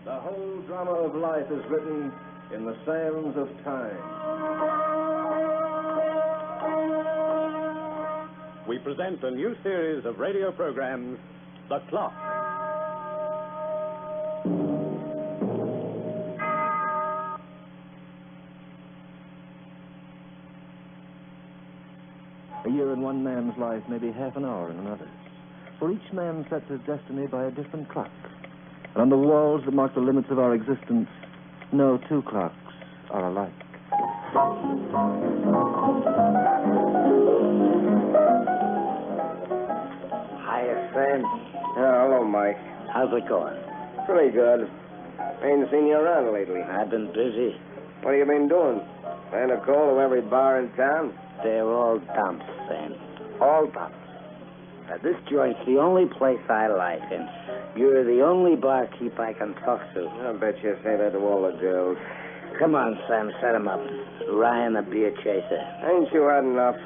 The whole drama of life is written in the sands of time. We present a new series of radio programs, The Clock. A year in one man's life may be half an hour in another's. For each man sets his destiny by a different clock. And on the walls that mark the limits of our existence, no two clocks are alike. Hiya, Sam. Hello, Mike. How's it going? Pretty good. Ain't seen you around lately. I've been busy. What have you been doing? Paying a call to every bar in town? They're all dumps, Sam. All dumps. This joint's the only place I like, and you're the only barkeep I can talk to. I bet you say that to all the girls. Come on, Sam, set 'em up. Ryan the beer chaser. Ain't you had enough?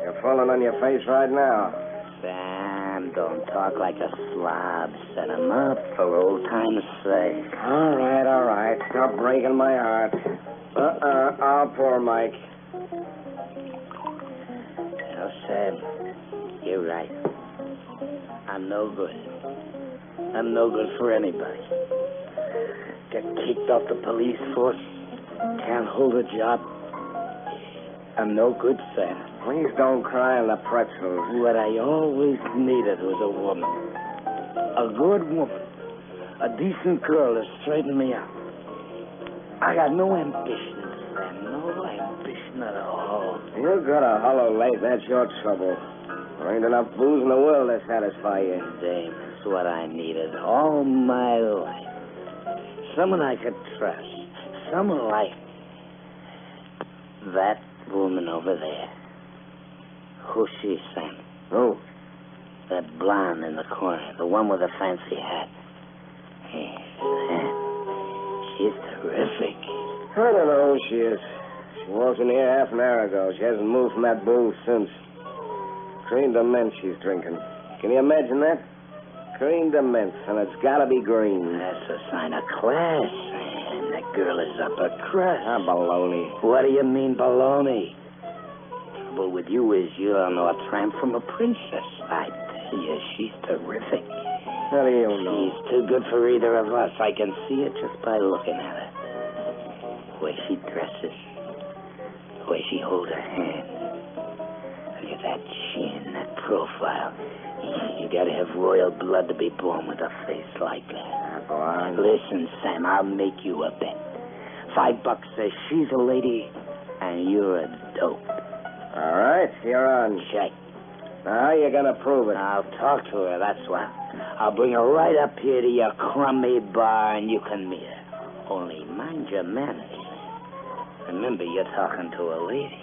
You're falling on your face right now. Sam, don't talk like a slob. Set 'em up for old time's sake. All right. Stop breaking my heart. I'll pour, Mike. Now, Sam, you're right. I'm no good. I'm no good for anybody. Get kicked off the police force. Can't hold a job. I'm no good, Sam. Please don't cry on the pretzels. What I always needed was a woman. A good woman. A decent girl to straighten me out. I got no ambition, Sam. No ambition at all. You got a hollow leg. That's your trouble. There ain't enough booze in the world to satisfy you. Dame, that's what I needed all my life. Someone I could trust. Someone like that woman over there. Who's she, Sam? Who? That blonde in the corner. The one with the fancy hat. Hey, Sam. She's terrific. I don't know who she is. She wasn't here half an hour ago. She hasn't moved from that booth since. Cream de mint she's drinking. Can you imagine that? Cream de mint, and it's gotta be green. That's a sign of class, Sam. That girl is upper crust. Baloney. What do you mean, baloney? Trouble with you is you don't know a tramp from a princess. I tell you, she's terrific. How do you know? She's too good for either of us. I can see it just by looking at her. The way she dresses. The way she holds her hand. Look at that chin, that profile. You gotta have royal blood to be born with a face like that. Go on. Listen, Sam, I'll make you a bet. $5 says she's a lady and you're a dope. All right, you're on. Check. Now, how you gonna prove it? I'll talk to her, that's what. I'll bring her right up here to your crummy bar and you can meet her. Only mind your manners. Remember, you're talking to a lady.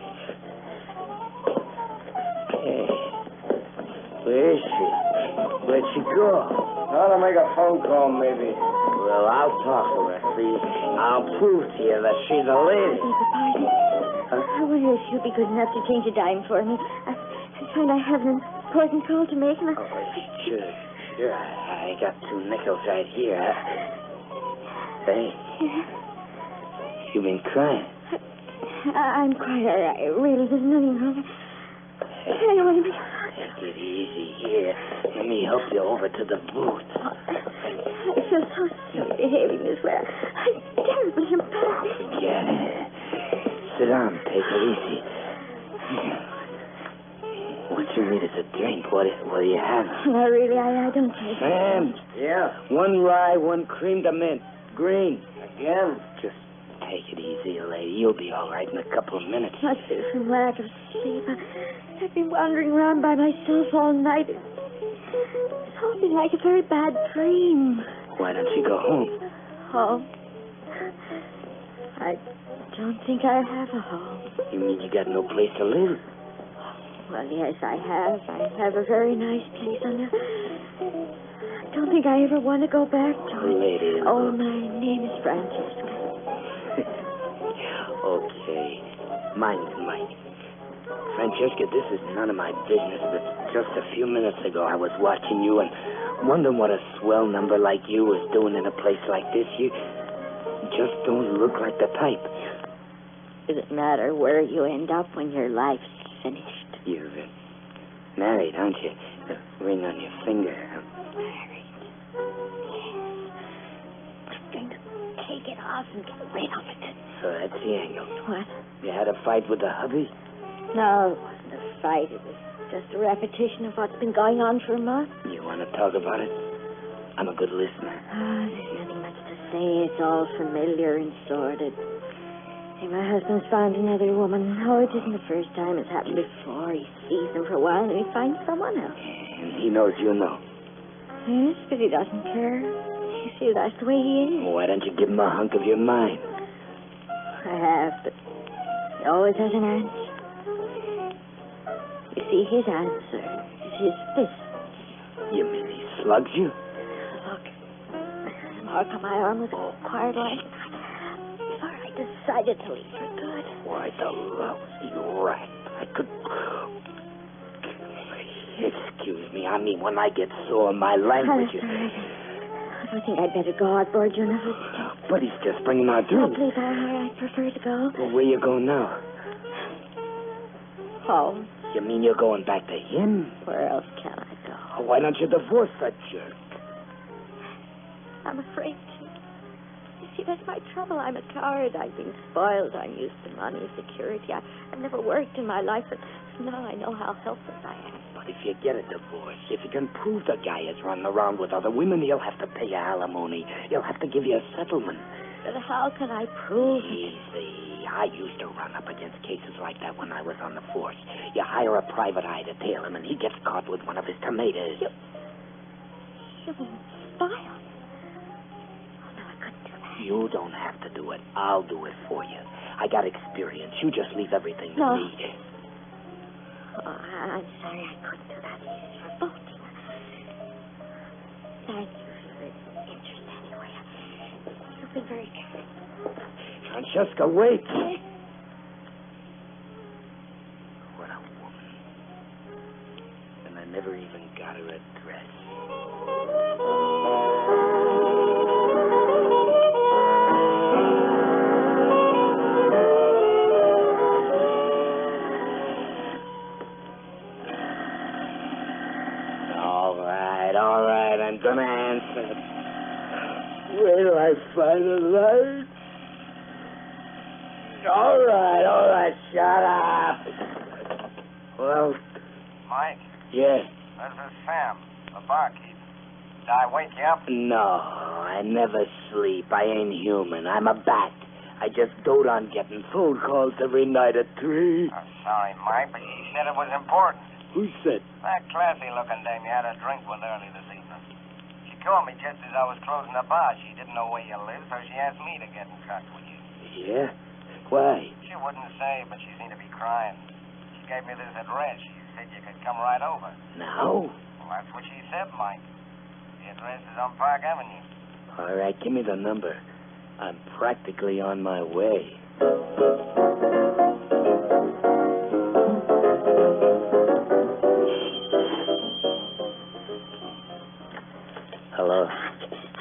Hey, where is she? Where'd she go? Ought to make a phone call, maybe. Well, I'll talk to her, see? I'll prove to you that she's a lady. I beg your pardon. I wonder if you'll be good enough to change a dime for me. I'm trying. I have an important call to make. And Sure. I got 2 nickels right here. Hey, you been crying? I'm quite all right. Really, there's nothing wrong. Hey, I want to be... take it easy here. Let me help you over to the booth. I feel so silly behaving this way. I'm terribly embarrassed. Forget it. Sit down. Take it easy. What you need is a drink. What do you have? No, really, I don't take it. Sam. Yeah. 1 rye, 1 cream de mint. Green. Again? Just take it easy, lady. You'll be all right in a couple of minutes. Must be from lack of sleep. I've been wandering around by myself all night. It's all been like a very bad dream. Why don't you go home? Home? I don't think I have a home. You mean you got no place to live? Well, yes, I have. I have a very nice place on the... I don't think I ever want to go back to it. Lady. Oh, my name is Francesca. Okay. Mine's Mike. Francesca, this is none of my business, but just a few minutes ago I was watching you and wondering what a swell number like you was doing in a place like this. You just don't look like the type. Doesn't matter where you end up when your life's finished. You're married, aren't you? The ring on your finger. Married? Yes. I'm going to take it off and get rid of it. So that's the angle. What? You had a fight with the hubby? No, it wasn't a fight. It was just a repetition of what's been going on for a month. You want to talk about it? I'm a good listener. There's nothing much to say. It's all familiar and sordid. Hey, my husband's found another woman. Oh, it isn't the first time it's happened before. He sees them for a while and he finds someone else. And he knows you know. Yes, but he doesn't care. You see, that's the way he is. Why don't you give him a hunk of your mind? I have, but he always has an answer. You see, his answer is his fist. You mean he slugs you? Look, the mark on my arm was all acquired last night. Before I decided to leave for good. Why, the lousy rat. I could... Excuse me, I mean, when I get sore, my language is... I don't think I'd better go outboard, you know. But he's just bringing our No, drinks. please, I prefer to go. Well, where you going now? Home. You mean you're going back to him? Where else can I go? Oh, why don't you divorce that jerk? I'm afraid to. You see, that's my trouble. I'm a coward. I've been spoiled. I'm used to money, security. I've never worked in my life, but now I know how helpless I am. But if you get a divorce, if you can prove the guy is running around with other women, he'll have to pay you alimony. He'll have to give you a settlement. But how can I prove it? Easy. I used to run up against cases like that when I was on the force. You hire a private eye to tail him, and he gets caught with one of his tomatoes. You mean Spier? Oh, no, I couldn't do that. You don't have to do it. I'll do it for you. I got experience. You just leave everything to me. Oh, I'm sorry I couldn't do that. It's revolting. Thank you for your interest anyway. You've been very kind. Francesca, wait. What a woman. And I never even got her address. All right, I'm gonna answer. Where do I find a light? All right, shut up. Well... Mike? Yeah? This is Sam, the barkeep. Did I wake you up? No, I never sleep. I ain't human. I'm a bat. I just dote on getting phone calls every night at 3. I'm sorry, Mike, but she said it was important. Who said? That classy-looking dame you had a drink with early this evening. She called me just as I was closing the bar. She didn't know where you lived, so she asked me to get in touch with you. Yeah? Why? She wouldn't say, but she seemed to be crying. She gave me this address. She said you could come right over. Now? Well, that's what she said, Mike. The address is on Park Avenue. All right, give me the number. I'm practically on my way. Hello?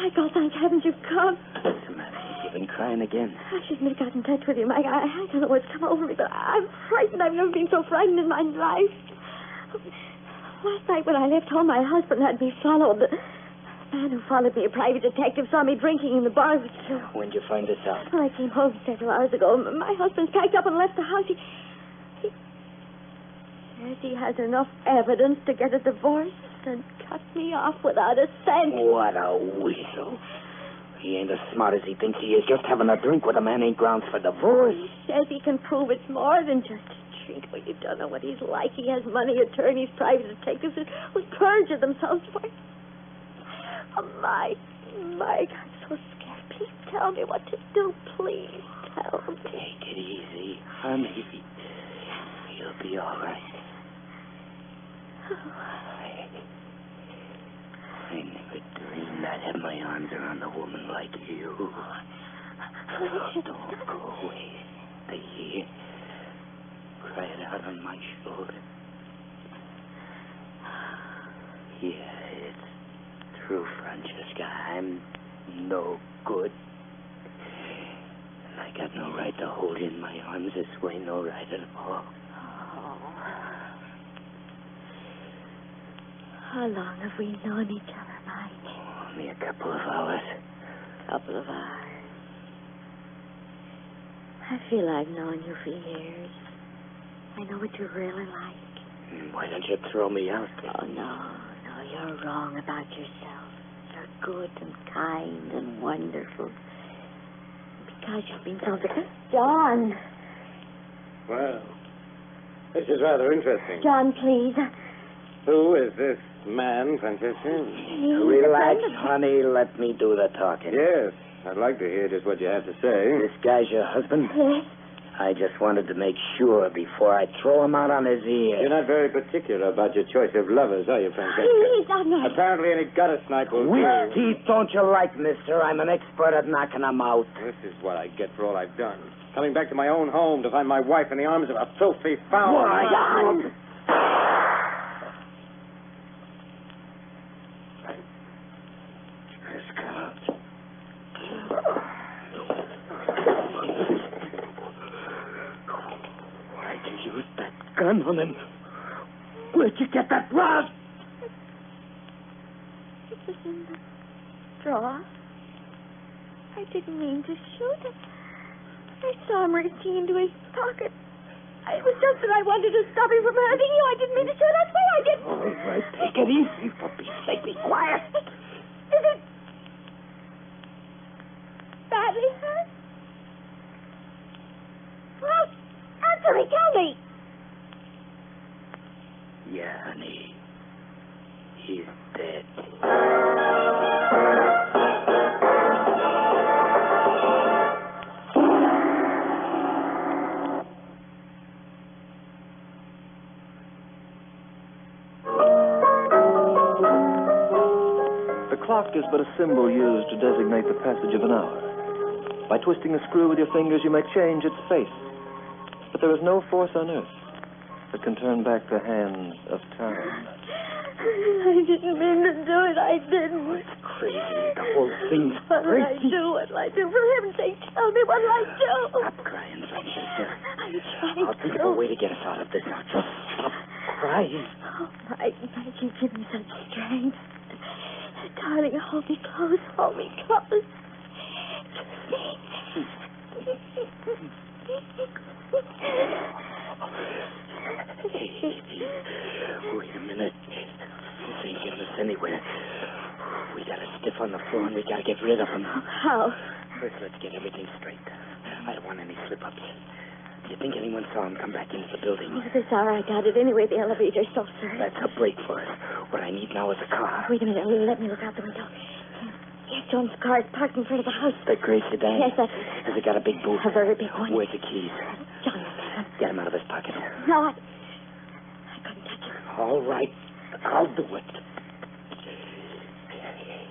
Michael, thank heavens you've come. What's the matter? You've been crying again? I shouldn't have got in touch with you, Mike. I don't know what's come over me, but I'm frightened. I've never been so frightened in my life. Last night when I left home, my husband had me followed. The man who followed me, a private detective, saw me drinking in the bar. When'd you find this out? Well, I came home several hours ago. My husband's packed up and left the house. He says he has enough evidence to get a divorce and cut me off without a cent. What a weasel. He ain't as smart as he thinks he is. Just having a drink with a man ain't grounds for divorce. He says he can prove it's more than just a drink. Well, you don't know what he's like. He has money, attorneys, private detectives who perjure themselves for it. Oh, Mike, I'm so scared. Please tell me what to do. Please tell me. Take it easy, honey. You'll be all right. I never dreamed I'd have my arms around a woman like you. Oh, don't go away. Stay here. cry it out on my shoulder. Yeah, it's true, Francesca. I'm no good. And I got no right to hold you in my arms this way, no right at all. Oh. How long have we known each other, Mike? Only a couple of hours. Couple of hours. I feel I've known you for years. I know what you're really like. Why don't you throw me out? Oh, no, you're wrong about yourself. You're good and kind and wonderful. Because you've been so... John! Well, this is rather interesting. John, please. Who is this man, Francesca? Relax, honey. Let me do the talking. Yes, I'd like to hear just what you have to say. This guy's your husband? Yes. I just wanted to make sure before I throw him out on his ear. You're not very particular about your choice of lovers, are you, Francesca? Please, I'm not. Apparently any gutter snipe will Which do. teeth don't you like, mister? I'm an expert at knocking them out. This is what I get for all I've done. Coming back to my own home to find my wife in the arms of a filthy foul. Why, John! Why'd you use that gun on him? Where'd you get that rod? It was in the drawer. I didn't mean to shoot him. I saw him reaching into his pocket. It was just that I wanted to stop him from hurting you. I didn't mean to shoot. I swear I didn't. All right, take it easy. For Pete's sake, be quiet. Is it badly hurt? Well, answer me. Tell me. Yeah, honey. He's dead. The clock is but a symbol used to designate the passage of an hour. By twisting a screw with your fingers, you may change its face. But there is no force on earth that can turn back the hands of time. I didn't mean to do it. I didn't. It's crazy. The whole thing's What'll I crazy. do? What'll I do? For heaven's sake, tell me. What'll I do? Stop crying, Francesca. I'm trying I'll think to. of a way to get us out of this now. Just stop crying. Oh, Mike, you give me such strength. Darling, hold me close. Hold me close. Wait a minute. This ain't getting us anywhere. We got a stiff on the floor and we gotta get rid of him. How? First, let's get everything straight. I don't want any slip-ups. Do you think anyone saw him come back into the building? Oh, this hour I got it. Anyway, the elevator's so certain. That's a break for us. What I need now is a car. Wait a minute. Let me look out the window. Yes, John's car is parked in front of the house. The gray sedan? Yes, that's it. Has it got a big boot? A very big one. Where's the keys? John. Get him out of his pocket. No, I couldn't touch him. All right. I'll do it.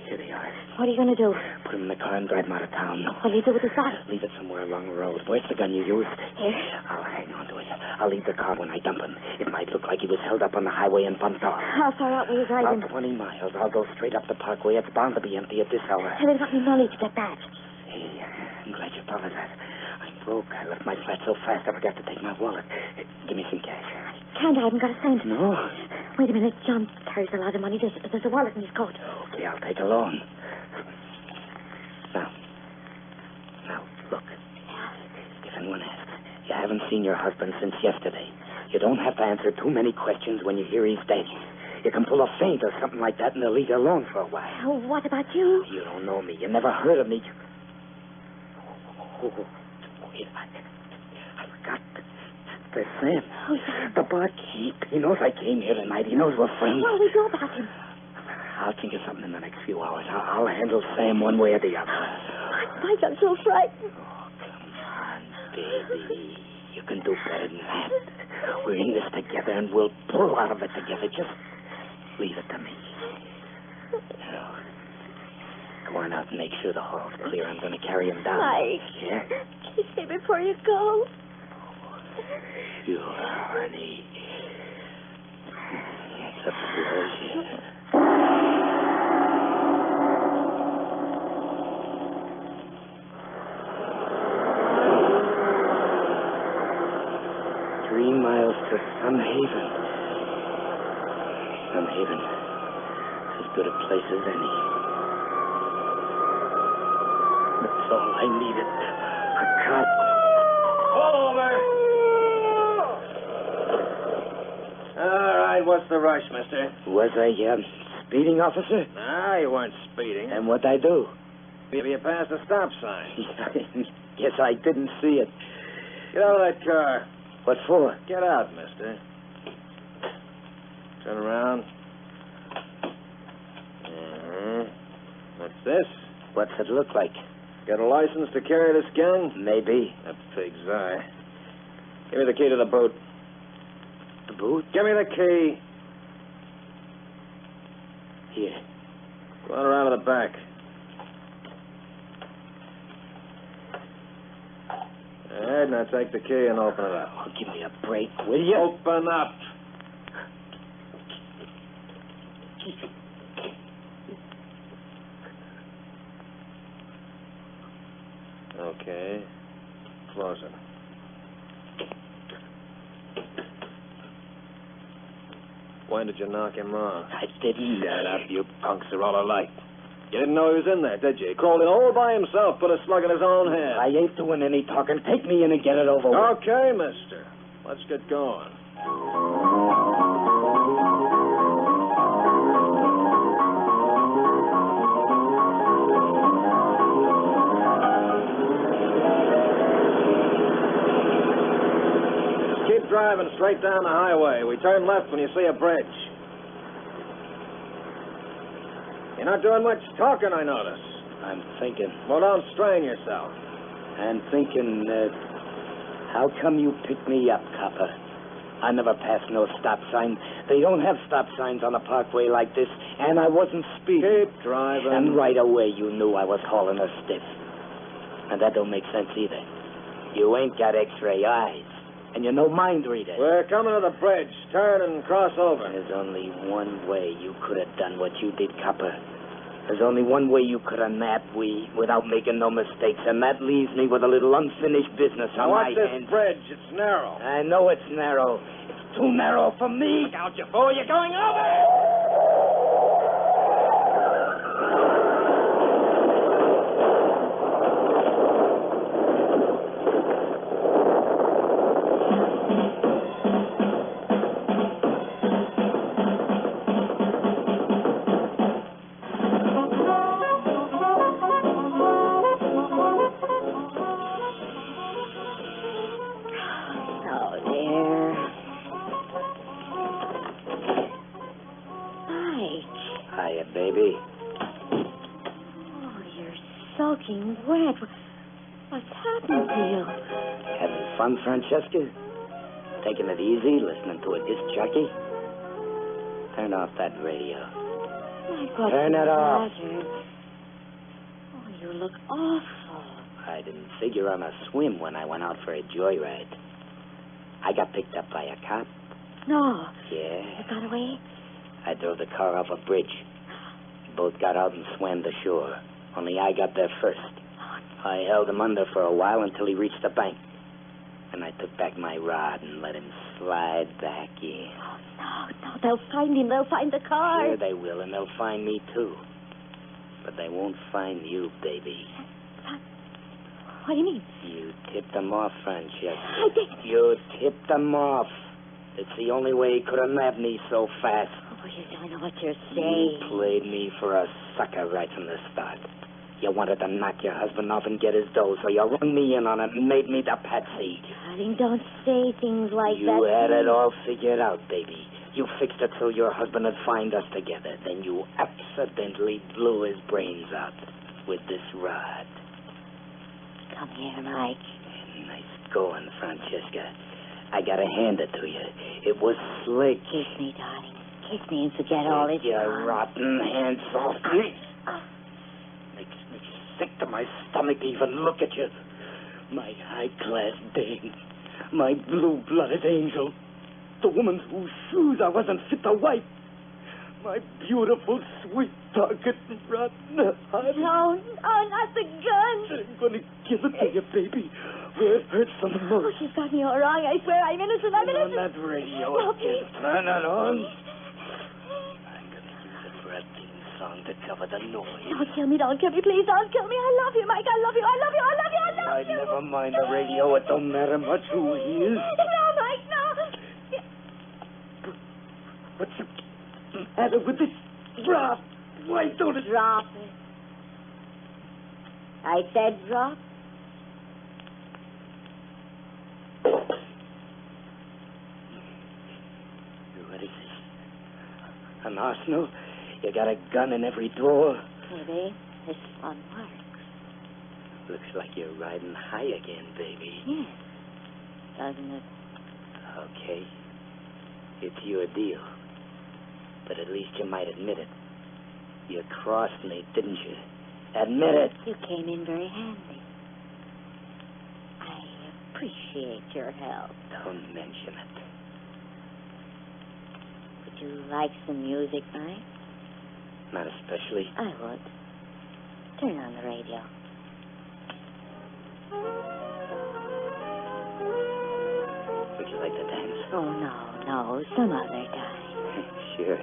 Here they are. What are you going to do? Put him in the car and drive him out of town. What do you do with his body? Leave it somewhere along the road. Where's the gun you used? Here. I'll hang on to it. I'll leave the car when I dump him. It might look like he was held up on the highway and bumped off. How far out were you driving? About 20 miles. I'll go straight up the parkway. It's bound to be empty at this hour. Have you got any money to get back? Hey, I'm glad you thought of that. I'm broke. I left my flat so fast I forgot to take my wallet. Give me some cash. Can't. I haven't got a cent. No? Wait a minute. John carries a lot of money. There's a wallet in his coat. Okay, I'll take a loan. Now, look. If anyone asks, you haven't seen your husband since yesterday. You don't have to answer too many questions when you hear he's dead. You can pull a feint or something like that and they'll leave you alone for a while. Oh, what about you? You don't know me. You never heard of me. Oh, wait, I forgot. There's Sam. Oh, Sam. The barkeep. He knows I came here tonight. He knows we're friends. What do we do about him? I'll think of something in the next few hours. I'll handle Sam one way or the other. Mike, I'm so frightened. Oh, come on, baby. You can do better than that. We're in this together, and we'll pull out of it together. Just leave it to me. Now, go on out and make sure the hall's clear. I'm going to carry him down. Mike. Yeah? Kiss me before you go. Sure, honey. It's a pleasure. 3 miles to Sun Haven. Sun Haven. As good a place as any. That's all I needed. A cop. Pull over. All right, what's the rush, mister? Was I speeding, officer? Nah, you weren't speeding. And what'd I do? Maybe you passed a stop sign. Guess I didn't see it. Get out of that car. What for? Get out, mister. Turn around. What's this? What's it look like? Got a license to carry this gun? Maybe. A pig's eye. Give me the key to the boot. The boot? Give me the key. Here. Go on around to the back. All right, now take the key and open it up. Oh, give me a break, will you? Open up. Okay. Close it. When did you knock him off? I didn't. Shut up, you punks are all alike. You didn't know he was in there, did you? He crawled in all by himself, put a slug in his own head. I ain't doing any talking. Take me in and get it over with. Okay, mister. Let's get going. Just keep driving straight down the highway. We turn left when you see a bridge. You're not doing much talking, I notice. I'm thinking. Well, don't strain yourself. I'm thinking, how come you picked me up, copper? I never passed no stop sign. They don't have stop signs on a parkway like this, and I wasn't speeding. Keep driving. And right away you knew I was hauling a stiff. And that don't make sense either. You ain't got x-ray eyes, and you're no mind reader. We're coming to the bridge. Turn and cross over. There's only one way you could have done what you did, copper. There's only one way you could have nabbed we without making no mistakes, and that leaves me with a little unfinished business on Now, my watch this hands. bridge. It's narrow. I know it's narrow. It's too narrow for me. Look out, you fool. You're going over. Baby. Oh, you're soaking wet. What's happened to you? Having fun, Francesca? Taking it easy, listening to a disc jockey? Turn off that radio. Turn it off. Oh, you look awful. I didn't figure on a swim when I went out for a joyride. I got picked up by a cop. No. Yeah. You got away? I drove the car off a bridge. Both got out and swam to shore. Only I got there first. I held him under for a while until he reached the bank. And I took back my rod and let him slide back in. Oh, no. They'll find him. They'll find the car. Sure they will, and they'll find me, too. But they won't find you, baby. What do you mean? You tipped them off, Francesca. I did. You tipped them off. It's the only way he could have nabbed me so fast. Oh, you don't know what you're saying. You played me for a sucker right from the start. You wanted to knock your husband off and get his dough, so you rung me in on it and made me the patsy. Darling, don't say things like that. You had it all figured out, baby. You fixed it so your husband would find us together. Then you accidentally blew his brains out with this rod. Come here, Mike. Nice going, Francesca. I gotta hand it to you. It was slick. Kiss me, darling. Kiss me and forget all this. Take your rotten hands off me. Makes me sick to my stomach to even look at you. My high-class dame. My blue-blooded angel. The woman whose shoes I wasn't fit to wipe. My beautiful, sweet target, rotten heart. No, not the gun. I'm going to give it to you, baby. Where it hurts the most. Oh, she's got me all wrong. I swear I'm innocent. I'm innocent. Turn that radio No, again. please. Turn it on. I'm going to use it for a theme song to cover the noise. Don't kill me. Don't kill me. Please don't kill me. I love you, Mike. I love you. I love you. I love you. I love you. Never mind the radio. It don't matter much who he is. No, Mike, no. What's the matter with this drop? Why don't it... Drop it. I said drop. What is this? An arsenal? You got a gun in every drawer? Maybe this one works. Looks like you're riding high again, baby. Yes. Doesn't it? Okay. It's your deal. But at least you might admit it. You crossed me, didn't you? Admit it. You came in very handy. I appreciate your help. Don't mention it. Would you like some music, Mike? Not especially. I would. Turn on the radio. Would you like to dance? Oh, no. Some other time. Sure.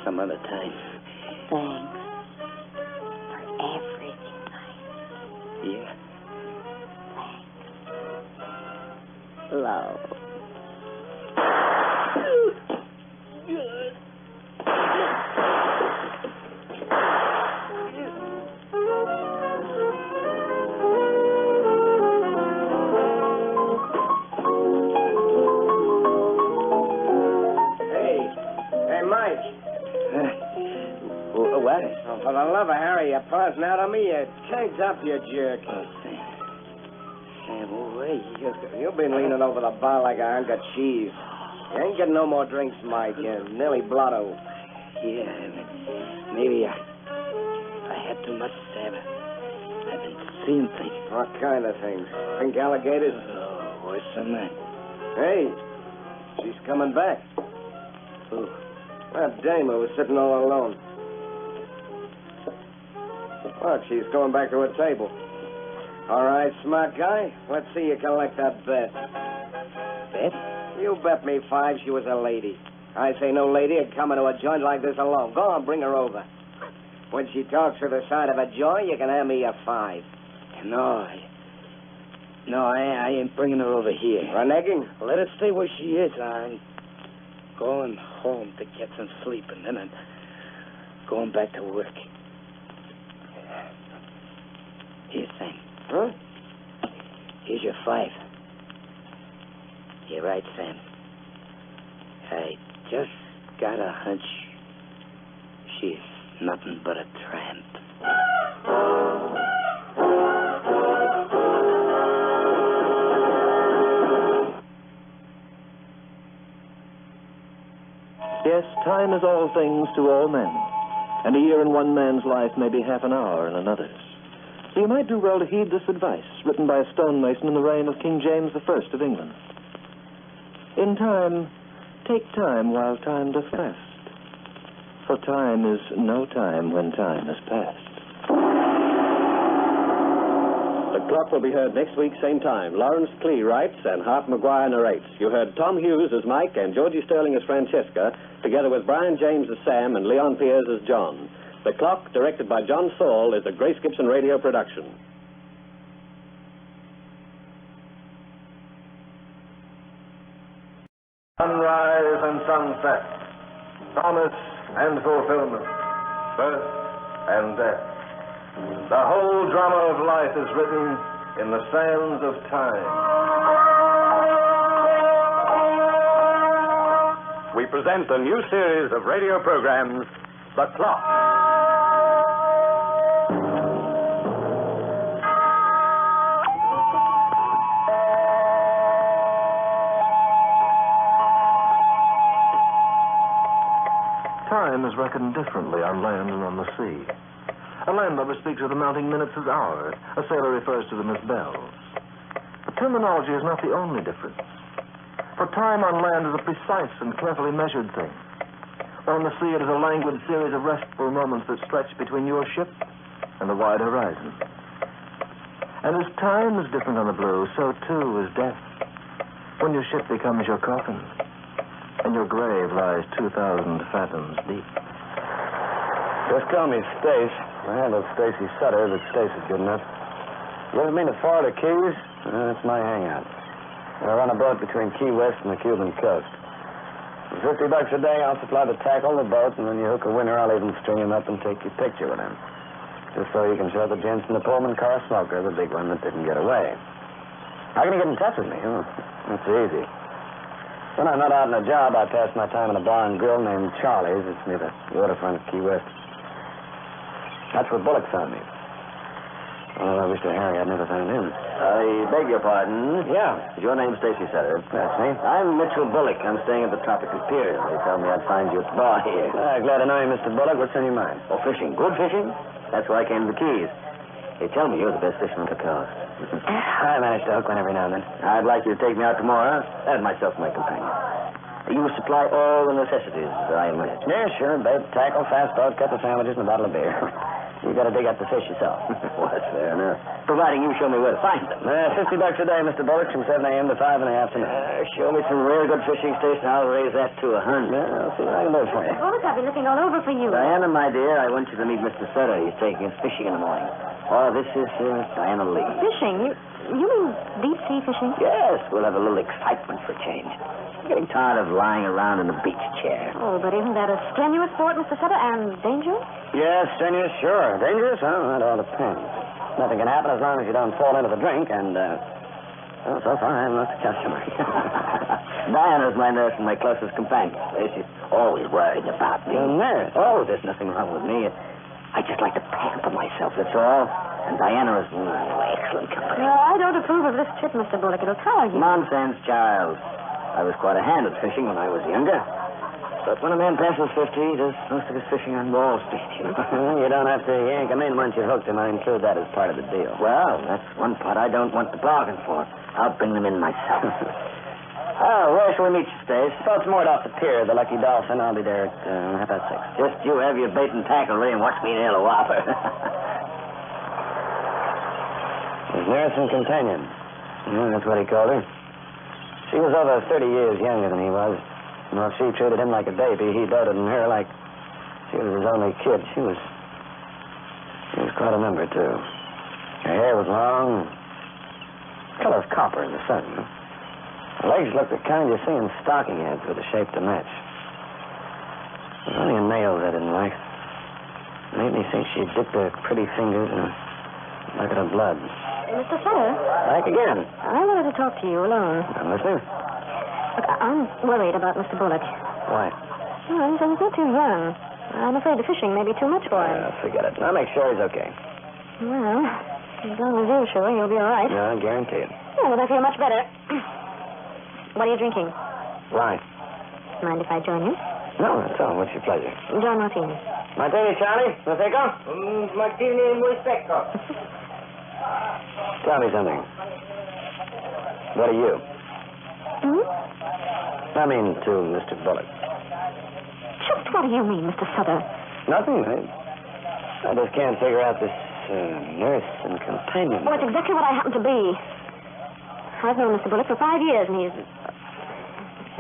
Some other time. Thanks for everything, Mike. Yeah? Thanks. Love. What? Oh, for the love of Harry, you're pausing out on me. You tanked up, you jerk. Oh, Sam. Sam, where you... You've been leaning over the bar like a hunk of cheese. You ain't getting no more drinks, Mike. You're nearly blotto. Yeah, maybe I had too much, Sam. I've been seeing things. What kind of things? Pink alligators? Oh, worse than that. Hey, she's coming back. Who? That dame who was sitting all alone. Look, she's going back to her table. All right, smart guy. Let's see you collect that bet. Bet? You bet me 5 she was a lady. I say no lady would come into a joint like this alone. Go on, bring her over. When she talks to the side of a joint, you can hand me a 5. No, I ain't bringing her over here. Reneging? Let her stay where she is. I'm going home to get some sleep, and then I'm going back to work. Here, Sam. Huh? Here's your 5. You're right, Sam. I just got a hunch she's nothing but a tramp. Yes, time is all things to all men, and a year in one man's life may be half an hour in another's. So you might do well to heed this advice, written by a stonemason in the reign of King James I of England. In time, take time while time doth last, for time is no time when time is past. The Clock will be heard next week, same time. Lawrence Klee writes and Hart McGuire narrates. You heard Tom Hughes as Mike and Georgie Sterling as Francesca, together with Brian James as Sam and Leon Piers as John. The Clock, directed by John Saul, is a Grace Gibson radio production. Sunrise and sunset, promise and fulfillment, birth and death. The whole drama of life is written in the sands of time. We present a new series of radio programs, The Clock. Time is reckoned differently on land and on the sea. A landlubber speaks of the mounting minutes as hours. A sailor refers to them as bells. terminology is not the only difference. For time on land is a precise and carefully measured thing. On the sea, it is a languid series of restful moments that stretch between your ship and the wide horizon. And as time is different on the blue, so too is death. When your ship becomes your coffin, and your grave lies 2,000 fathoms deep. Just call me Stace. My handle's Stacy Sutter, but Stace is good enough. You ever been to Florida Keys? That's my hangout. I run a boat between Key West and the Cuban coast. For $50 a day, I'll supply the tackle, the boat, and when you hook a winner, I'll even string him up and take your picture with him. Just so you can show the gents in the Pullman car smoker, the big one that didn't get away. How can you get in touch with me? It's easy. When I'm not out on a job, I pass my time in a bar and grill named Charlie's. It's near the waterfront of Key West. That's where Bullock found me. Oh, I wish to Harry I'd never found him. I beg your pardon. Yeah. Is your name Stacy Sutter? That's me. I'm Mitchell Bullock. I'm staying at the Tropical Pier. They told me I'd find you at the bar here. Glad to know you, Mr. Bullock. What's on your mind? Oh, fishing. Good fishing? That's why I came to the Keys. They tell me you're the best fisherman on the coast. I manage to hook one every now and then. I'd like you to take me out tomorrow. Add myself to my companion. You supply all the necessities, I imagine. Yeah, sure. Bait, tackle, fast boat, couple sandwiches, and a bottle of beer. You got to dig up the fish yourself. Well, that's fair enough. Providing you show me where to find them. $50 a day, Mr. Bullock, from 7 a.m. to 5 in the afternoon. Show me some real good fishing station. I'll raise that to 100. Yeah, I'll see what I can do for you. Bullock, I've been looking all over for you. Diana, my dear, I want you to meet Mr. Sutter. He's taking us fishing in the morning. Oh, this is Diana Lee. Fishing? You mean deep sea fishing? Yes, we'll have a little excitement for change. I'm getting tired of lying around in the beach chair. Oh, but isn't that a strenuous sport, Mr. Sutter, and dangerous? Yes, strenuous, sure. Dangerous? Well, that all depends. Nothing can happen as long as you don't fall into the drink, and, well, so far I haven't lost a customer. Diana's my nurse and my closest companion. She's always worried about me. Your nurse? Oh, there's nothing wrong with me. I just like to pamper myself, that's all. And Diana is excellent company. No, I don't approve of this trip, Mr. Bullock. It'll tire you. Nonsense, Giles. I was quite a hand at fishing when I was younger. But when a man passes 50, he does most of his fishing on Wall Street. You don't have to yank him in once you've hooked him. I include that as part of the deal. Well, that's one part I don't want to bargain for. I'll bring them in myself. Oh, where shall we meet you, Stace? Boat's moored off the pier, the Lucky Dolphin. I'll be there at 6:30. Just you have your bait and tackle ready and watch me nail a whopper. His nurse and companion. Yeah, that's what he called her. She was over 30 years younger than he was. Well, she treated him like a baby. He doted on her like she was his only kid. She was quite a number, too. Her hair was long, color of copper in the sun. Her legs looked the kind you see in stocking heads with a shape to match. There was only her nails I didn't like. It made me think she dipped her pretty fingers in a bucket of blood. Mr. Sutter? Back again. I wanted to talk to you alone. I'm listening. Look, I'm worried about Mr. Bullock. Why? Well, he says he's not too young. I'm afraid the fishing may be too much for him. Forget it. I'll make sure he's okay. Well, as long as you're sure, he'll be all right. No, I guarantee it. Oh, well, I feel much better. What are you drinking? Why? Mind if I join you? No, that's all. What's your pleasure? John Martini. Martini, Charlie. Prosecco? Martini muy secco. Tell me something. What are you? Hmm? I mean, to Mr. Bullock. Just what do you mean, Mr. Sutter? Nothing. I just can't figure out this nurse and companion. Well, it's exactly what I happen to be. I've known Mr. Bullock for 5 years, and he's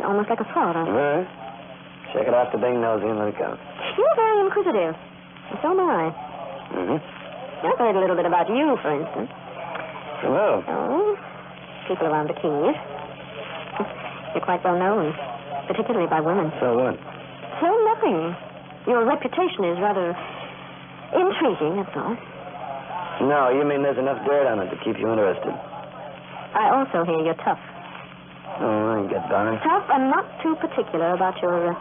almost like a father. All right. Check it off the big nosy and let it go. You're very inquisitive. And so am I. Mm-hmm. I've heard a little bit about you, for instance. Well. Oh, people around the Keys. You're quite well known, particularly by women. So what? So nothing. Your reputation is rather intriguing, that's all. No, you mean there's enough dirt on it to keep you interested. I also hear you're tough. Oh, I get by. Tough and not too particular about your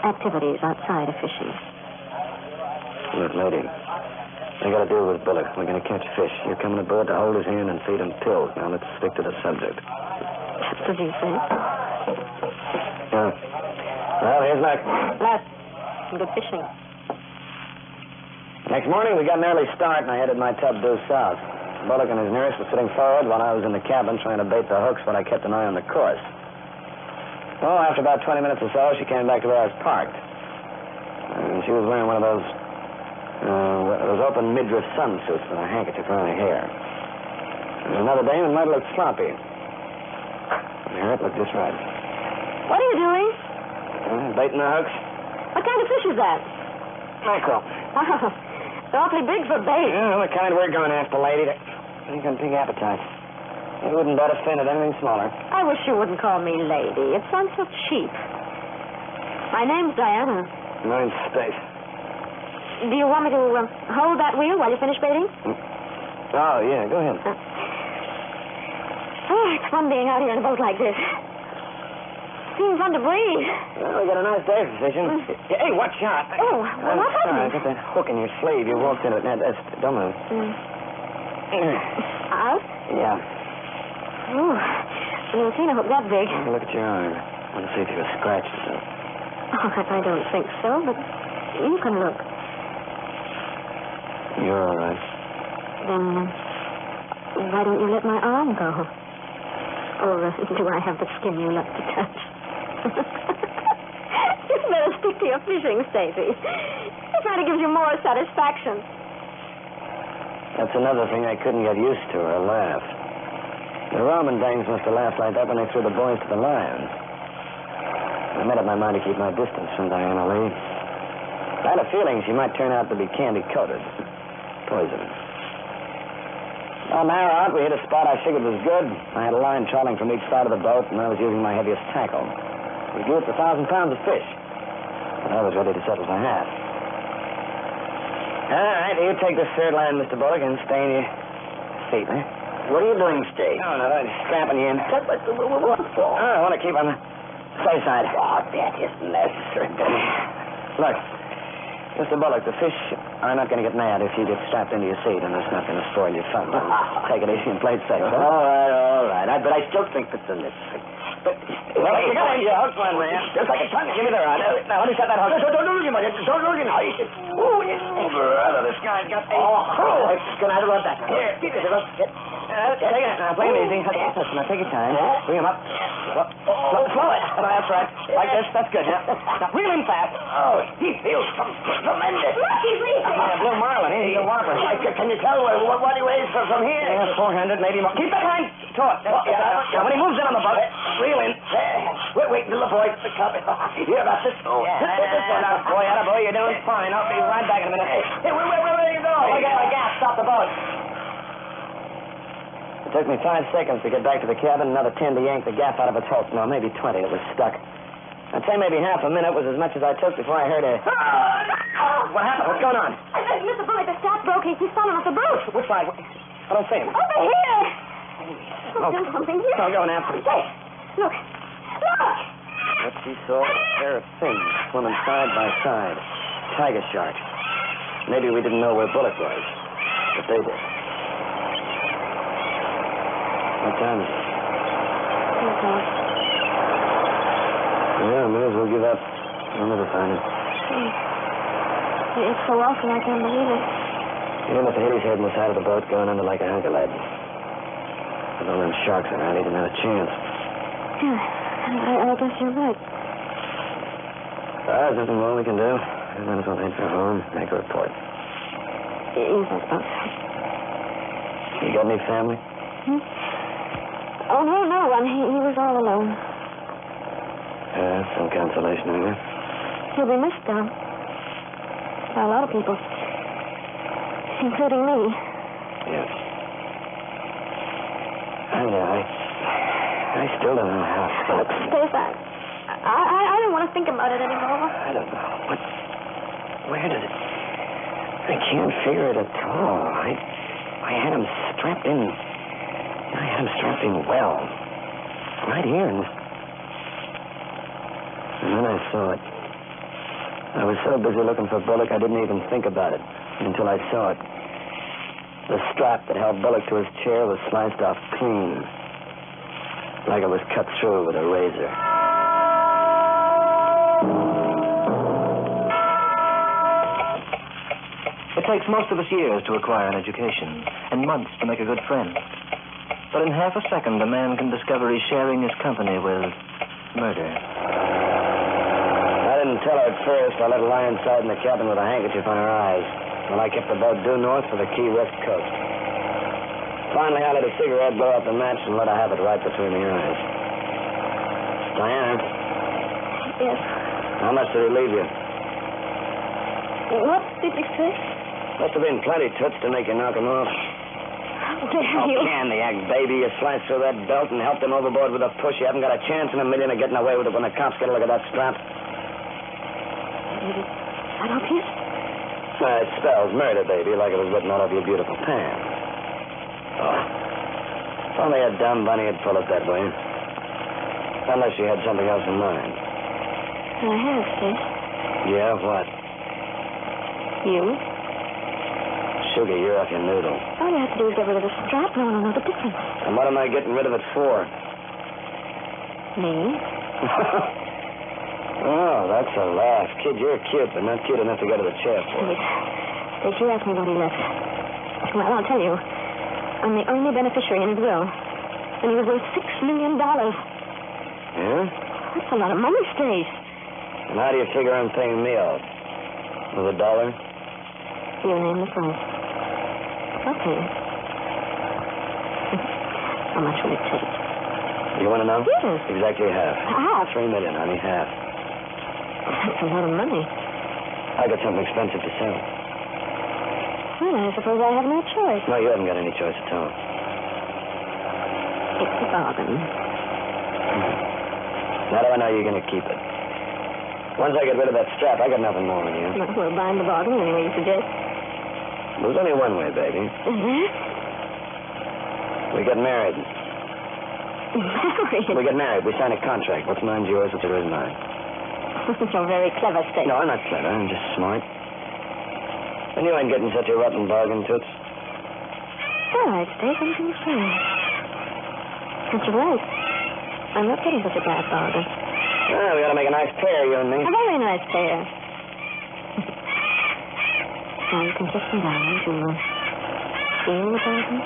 activities outside of fishing. Look, lady, I got to deal with Bullock. We're going to catch fish. You're coming aboard to hold his hand and feed him pills. Now, let's stick to the subject. That's what you say. Yeah. Well, here's luck. Luck. Good fishing. Next morning, we got an early start, and I headed my tub due south. Bullock and his nurse were sitting forward while I was in the cabin trying to bait the hooks while I kept an eye on the course. Oh, after about 20 minutes or so, she came back to where I was parked. And she was wearing one of those open midriff sunsuits with a handkerchief around her hair. And another dame, it might have looked sloppy. Here, it looked just right. What are you doing? Baiting the hooks. What kind of fish is that? Mackerel. Oh, it's awfully big for bait. Yeah, the kind we're going after, lady. You got a big appetite. You wouldn't bet a fin at anything smaller. I wish you wouldn't call me lady. It sounds so cheap. My name's Diana. Mine's Space. Do you want me to hold that wheel while you finish baiting? Oh, yeah, go ahead. Oh, it's fun being out here in a boat like this. Seems fun to breathe. Well, we got a nice day for fishing. Hey, watch out. Oh, well, what's sorry, I happening? got that hook in your sleeve. You walked in it. Don't move. Out? Yeah. Oh, I've never seen a hook that big. Look at your arm. I want to see if you were scratched or something. Oh, I don't think so, but you can look. You're all right. Then, why don't you let my arm go? Or do I have the skin you love to touch? You better stick to your fishing, Stacy. It kind of gives you more satisfaction. That's another thing I couldn't get used to, her laugh. The Roman dames must have laughed like that when they threw the boys to the lions. I made up my mind to keep my distance from Diana Lee. I had a feeling she might turn out to be candy-coated. Poison. On our out, we hit a spot I figured was good. I had a line trailing from each side of the boat, and I was using my heaviest tackle. We grouped 1,000 pounds of fish. And I was ready to settle for half. All right, you take this third line, Mr. Bullock, and stay in your seat, huh? What are you doing, Steve? No, I'm strapping you in. What for? Oh, I want to keep on the safe side. Oh, that isn't necessary. Look, Mr. Bullock, the fish are not going to get mad if you get strapped into your seat, and that's not going to spoil your fun. Take it easy and play it safe, huh? All right. But I still think that's unnecessary. But, well, you got to your hook one, man. Just like a tongue. Give me the rod. Now, let me set that hook. Don't lose him, Don't lose him. Oh, brother, this guy's got a Oh, it's going to have to run back. Here, keep it. Take it. Now, play it easy. Listen, now, take your time. Bring him up. Slow it. That's right. Like this. That's good. Now, reel him fast. Oh, he feels tremendous. He's leaving. Yeah, Blue Marlin. He's a whopper. Can you tell what he weighs from here? Yeah, 400, maybe more. Keep that line taut. Now, when he moves in on the boat, reel in. Wait until the boy gets the cup. Here, that's it. Oh, this one out, boy. Attaboy, you're doing fine. I'll be right back in a minute. Hey, where are you going? I got my gas. Stop the boat. It took me 5 seconds to get back to the cabin, another 10 to yank the gaff out of its hook. No, maybe 20. It was stuck. I'd say maybe half a minute was as much as I took before I heard a... What happened? What's going on? Mr. Bullock, the strap broke. He's fallen off the boat. Which side? I don't see him. Over here. Oh, Do something here. I'll go and answer him. Hey, look. What she saw was a pair of fins swimming side by side. Tiger shark. Maybe we didn't know where Bullock was, but they did. What time is it? Yeah, may as well give up. I'll never find him. It's so awful, I can't believe it. He must have hit his head on the side of the boat going under like a hunk of lead. With all them sharks around, he didn't have a chance. Yeah, I guess you're right. There's nothing more we can do. We might as well head for home, make a report. Yes, I suppose so. You got any family? Oh, no one. He was all alone. That's some consolation, isn't it? He'll be missed, though. By a lot of people. Including me. Yes. I still don't know how to stop. Steve, I don't want to think about it anymore. I don't know. Where did it... I can't figure it at all. I had him strapped in... I had him strapped in well. Right here. And then I saw it. I was so busy looking for Bullock, I didn't even think about it until I saw it. The strap that held Bullock to his chair was sliced off clean, like it was cut through with a razor. takes most of us years to acquire an education, and months to make a good friend. But in half a second, a man can discover he's sharing his company with murder. I didn't tell her at first. I let her lie inside in the cabin with a handkerchief on her eyes, while I kept the boat due north for the Key West coast. Finally, I lit a cigarette, blew out the match, and let her have it right between the eyes. Diana? Yes. How much did he leave you? What did you say? Must have been plenty, Toots, to make you knock him off. How dare Oh, you? candy act, baby. You sliced through that belt and helped him overboard with a push. You haven't got a chance in a million of getting away with it when the cops get a look at that strap. Is that obvious? It spells murder, baby, like it was written all over your beautiful pants. Oh. If only a dumb bunny had pulled it that way. Unless she had something else in mind. I have, Steve. Yeah, what? You? Sugar, you're off your noodle. All you have to do is get rid of the strap. No one will know the difference. And what am I getting rid of it for? Me? Oh, that's a laugh. Kid, you're cute, but not cute enough to go to the chair for. Did you ask me what he left? Well, I'll tell you. I'm the only beneficiary in his will. And he was worth $6 million. Yeah? That's a lot of money, Stace. And how do you figure on paying me out? With $1? You name the price. Okay. How much will it take? You want to know? Yes. Exactly half. Half? $3 million, honey, half. That's a lot of money. I got something expensive to sell. Well, I suppose I have no choice. No, you haven't got any choice at all. It's a bargain. How do I know you're going to keep it? Once I get rid of that strap, I got nothing more on you. We'll bind the bargain any way you suggest. There's only one way, baby. Mm-hmm. We get married. Married? We get married. We sign a contract. What's mine's yours, what's yours mine. You're very clever, Stace. No, I'm not clever. I'm just smart. And you ain't getting such a rotten bargain, Toots. All right, Stace, anything you say. But you're right. I'm not getting such a bad bargain. Well, we ought to make a nice pair, you and me. A very nice pair. Now you can kiss me down to seal the bargain.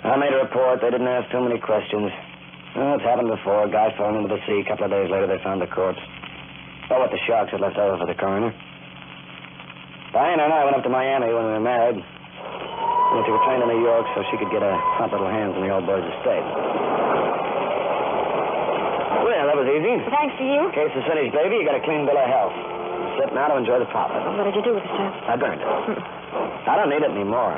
I made a report. They didn't ask too many questions. Well, it's happened before. A guy fell into the sea. A couple of days later, they found the corpse. Oh, what the sharks had left over for the coroner. Diana and I went up to Miami when we were married. We took a train to New York so she could get her front little hands on the old boy's estate. Well, that was easy. Thanks to you. Case is finished, baby. You got a clean bill of health. Sit now to enjoy the profit. What did you do with the strap? I burned it. I don't need it anymore.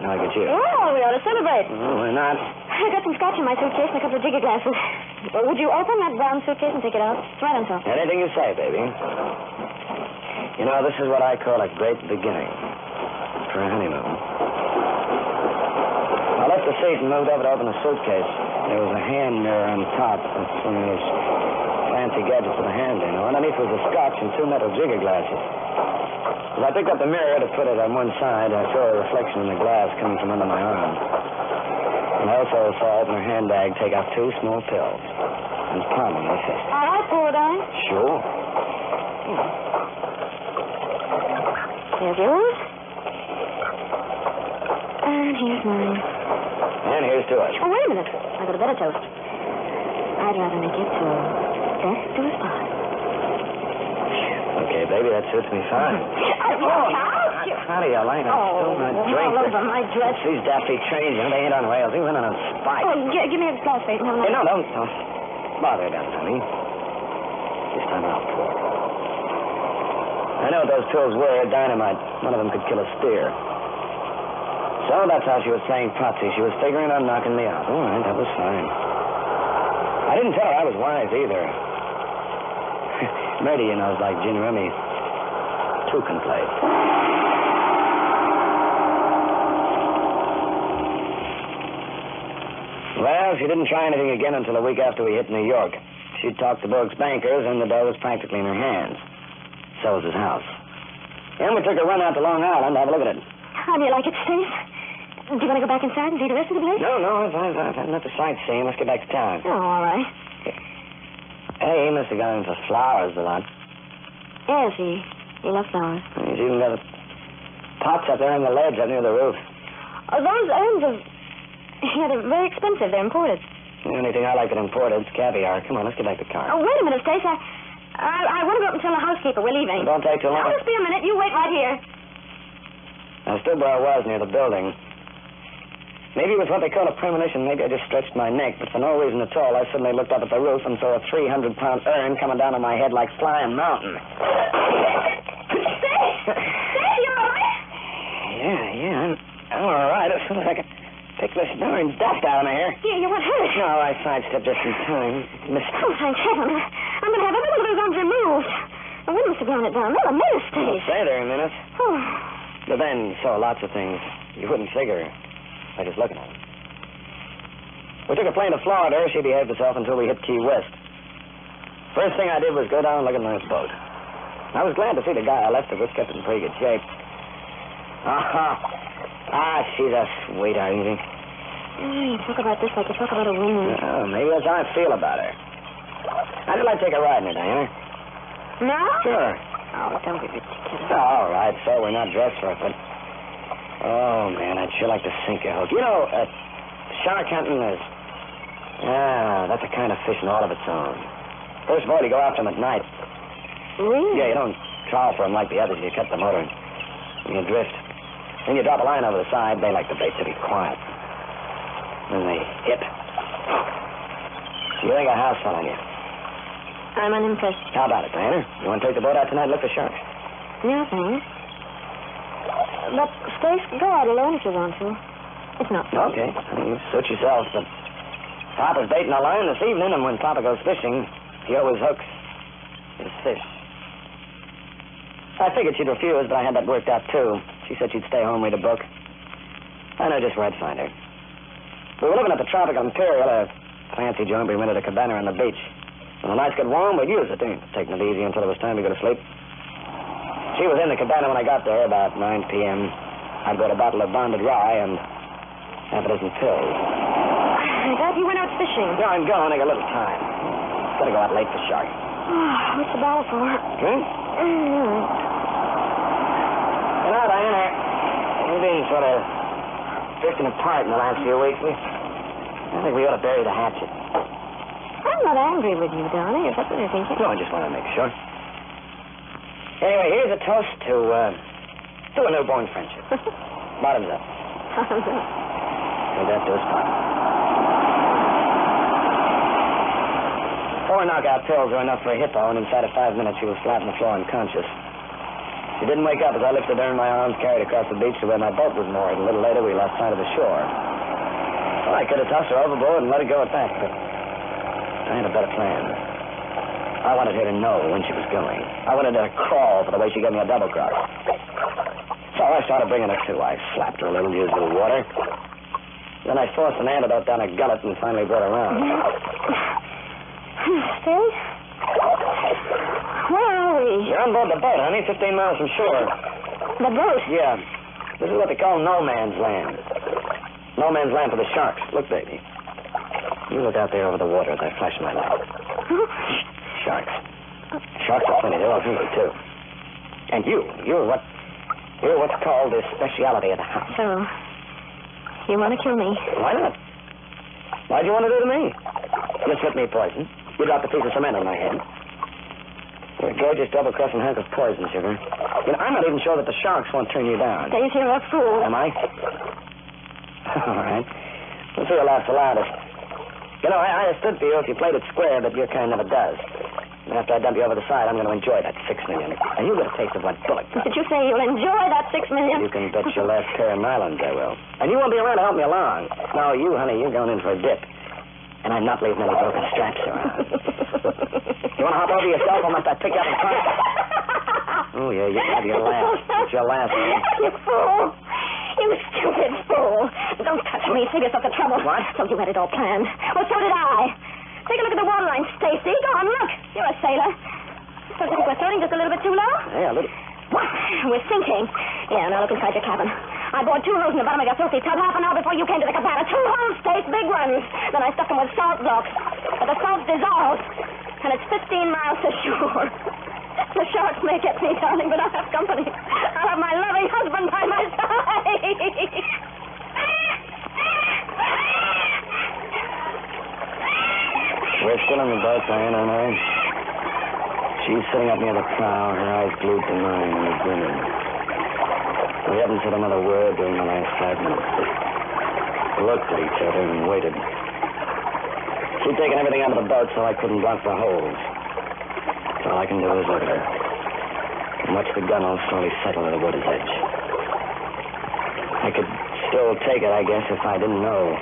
Now I get you. Oh, we ought to celebrate. Why not? I got some scotch in my suitcase and a couple of jigger glasses. Well, would you open that brown suitcase and take it out? It's right on top. Anything you say, baby. You know, this is what I call a great beginning for a honeymoon. I left the seat and moved over to open the suitcase. There was a hand mirror on top with some of those fancy gadgets with a hand in. Underneath was a scotch and 2 metal jigger glasses. As I picked up the mirror to put it on one side, I saw a reflection in the glass coming from under my arm. And I also saw her open her handbag, take out 2 small pills, and palm on my fist. All right, poor darling. Sure. Here's yours. And here's mine. And here's to us. Oh, wait a minute. I got a better toast. I'd rather make it to death do us part. Okay, baby, that suits me fine. How do you like it? Oh, drink. all over my dress. These daffy trains, they ain't on rails. They run on spikes. Oh, give me a glass, Faith, and have Hey, another. don't bother about it, honey. This time I'll pour. I know what those pills were. Dynamite. One of them could kill a steer. So that's how she was playing Patsy. She was figuring on knocking me out. All right, that was fine. I didn't tell her I was wise either. Murder, you know, is like gin rummy. 2 can play. Well, she didn't try anything again until a week after we hit New York. She talked to Bogue's bankers, and the dough was practically in her hands. So was his house. And we took a run out to Long Island to have a look at it. How do you like it, Stace? Do you want to go back inside and see the rest of the place? No, I've had enough of sightseeing. Let's get back to town. Oh, all right. Hey, he must have gone in for flowers a lot. Yes, he loves flowers. He's even got pots up there on the ledge up near the roof. Oh, those urns are... Yeah, they're very expensive. They're imported. The only thing I like to import is caviar. Come on, let's get back to the car. Oh, wait a minute, Stace. I want to go up and tell the housekeeper we're leaving. Don't take too long. I'll just be a minute. You wait right here. I stood where I was near the building. Maybe it was what they call a premonition. Maybe I just stretched my neck, but for no reason at all, I suddenly looked up at the roof and saw a 300-pound urn coming down on my head like Flying Mountain. Stace, you're all right? Yeah, I'm all right. As soon as I could pick this darn dust out of my hair. Yeah, you weren't hurt. No, I sidestepped just in time. Missed. Oh, thank heaven. I'm going to have every one of those arms removed. The wind must have blown it down. Not a minute, Stace. Stay there a minute. Oh. But then saw lots of things you wouldn't figure by just looking at her. We took a plane to Florida. She behaved herself until we hit Key West. First thing I did was go down and look at my boat. I was glad to see the guy I left it with kept in pretty good shape. She's a sweetheart, you think? You talk about this like you talk about a woman. Oh, maybe that's how I feel about her. I'd like to take a ride in her, Diana. No? Sure. Oh, don't be ridiculous. Oh, all right, so we're not dressed for it, but... Oh, man, I'd sure like to sink a hook. You know, shark hunting is... that's a kind of fishing all of its own. First of all, you go after them at night. Really? Yeah, you don't trawl for them like the others. You cut the motor and you drift. Then you drop a line over the side. They like the bait to be quiet. Then they hit. You ain't got a house full on you. I'm unimpressed. How about it, Diana? You want to take the boat out tonight and look for sharks? No, thanks. But, Stace, go out alone if you want to. It's not safe. Okay. You suit yourself, but Papa's baiting a line this evening, and when Papa goes fishing, he always hooks his fish. I figured she'd refuse, but I had that worked out, too. She said she'd stay home, read a book. I know just where I'd find her. We were living at the Tropical Imperial, a fancy joint. We rented a cabana on the beach. When the nights got warm, we'd use it, taking it easy until it was time to go to sleep. She was in the cabana when I got there, about 9 p.m. I brought a bottle of bonded rye and half a dozen pills. I thought you went out fishing. No, I'm going. I got a little time. Gotta go out late for shark. What's the bottle for? Drink? You know, Diana, we've been sort of drifting apart in the last few weeks. I think we ought to bury the hatchet. I'm not angry with you, darling, if that's what you're thinking. No, I just want to make sure. Anyway, here's a toast to a newborn friendship. Bottoms up. Bottoms up. Take that to a spot. 4 knockout pills were enough for a hippo, and inside of 5 minutes she was flat on the floor unconscious. She didn't wake up as I lifted her in my arms, carried across the beach to where my boat was moored. A little later, we lost sight of the shore. Well, I could have tossed her overboard and let her go at that, but I had a better plan. I wanted her to know when she was going. I wanted her to crawl for the way she gave me a double cross. So I started bringing her to. I slapped her a little, used a little water. Then I forced an antidote down her gullet and finally brought her around. Stace? Where are we? You're on board the boat, honey, 15 miles from shore. The boat? Yeah. This is what they call no man's land. No man's land for the sharks. Look, baby. You look out there over the water as I flash my light. Sharks. Sharks are plenty. They're all hungry, too. And you're what's called the speciality of the house. So, you want to kill me? Why not? Why'd you want to do to me? You slipped me poison. You dropped a piece of cement on my head. You're a gorgeous double-crossing hunk of poison, sugar. You know, I'm not even sure that the sharks won't turn you down. Stace, you're a fool. Am I? All right. Let's see who laughs the loudest. You know, I stood for you if you played it square, but your kind never does. And after I dump you over the side, I'm going to enjoy that $6 million. And you get a taste of what bullet got. Did you say you'll enjoy that $6 million? You can bet your last pair of nylons I will. And you won't be around to help me along. No, you, honey, you're going in for a dip. And I'm not leaving any broken straps around. You want to hop over yourself, or must I pick you up and punch? Oh, yeah, you can have your last. It's your last, honey. You fool. You stupid fool. Don't touch me. Save yourself the trouble. What? So you had it all planned. Well, so did I. Take a look at the waterline, Stacy. Go on, look. You're a sailor. Suppose you think we're floating just a little bit too low? Yeah, a little. What? We're sinking. Yeah, now look inside your cabin. I bored 2 holes in the bottom of your filthy tub half an hour before you came to the cabana. 2 holes, Stace, big ones. Then I stuffed them with salt blocks. But the salt's dissolved, and it's 15 miles to shore. The sharks may get me, darling, but I'll have company. I'll have my loving husband by my side. We're still in the boat, Diana and I. She's sitting up near the prow, her eyes glued to mine and grinning. We haven't said another word during the last 5 minutes. Just looked at each other and waited. She'd taken everything out of the boat so I couldn't block the holes. So all I can do is look at her and watch the gunwale slowly settle to the water's edge. I could still take it, I guess, if I didn't know.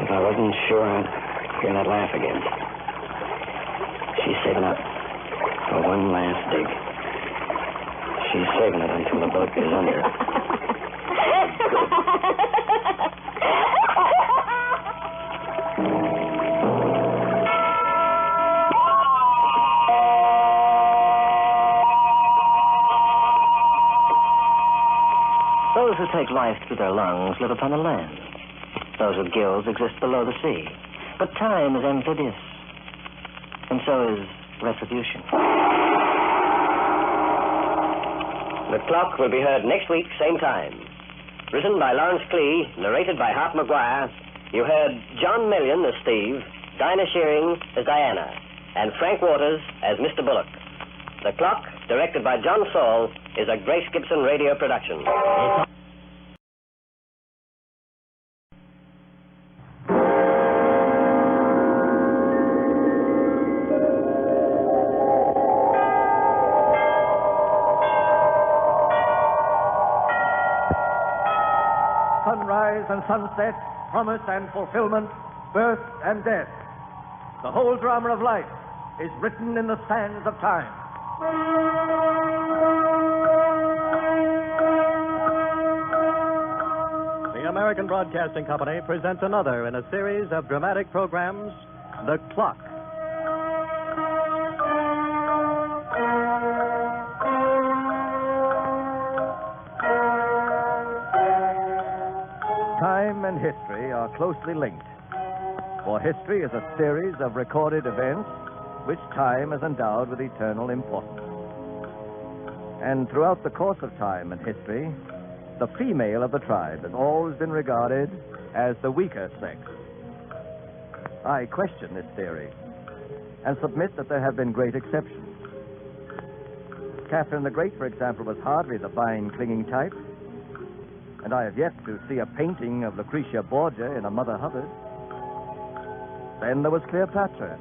If I wasn't sure I'd hear that laugh again. She's saving up for one last dig. She's saving it until the boat is under. Those who take life through their lungs live upon the land. Those with gills exist below the sea. But time is amphibious. And so is retribution. The Clock will be heard next week, same time. Written by Lawrence Klee, narrated by Hart McGuire. You heard John Million as Steve, Dinah Shearing as Diana, and Frank Waters as Mr. Bullock. The Clock, directed by John Saul, is a Grace Gibson radio production. Sunrise and sunset, promise and fulfillment, birth and death. The whole drama of life is written in the sands of time. The American Broadcasting Company presents another in a series of dramatic programs, The Clock. Time and history are closely linked, for history is a series of recorded events which time has endowed with eternal importance. And throughout the course of time and history, the female of the tribe has always been regarded as the weaker sex. I question this theory and submit that there have been great exceptions. Catherine the Great, for example, was hardly the fine, clinging type. And I have yet to see a painting of Lucretia Borgia in a Mother Hubbard. Then there was Cleopatra,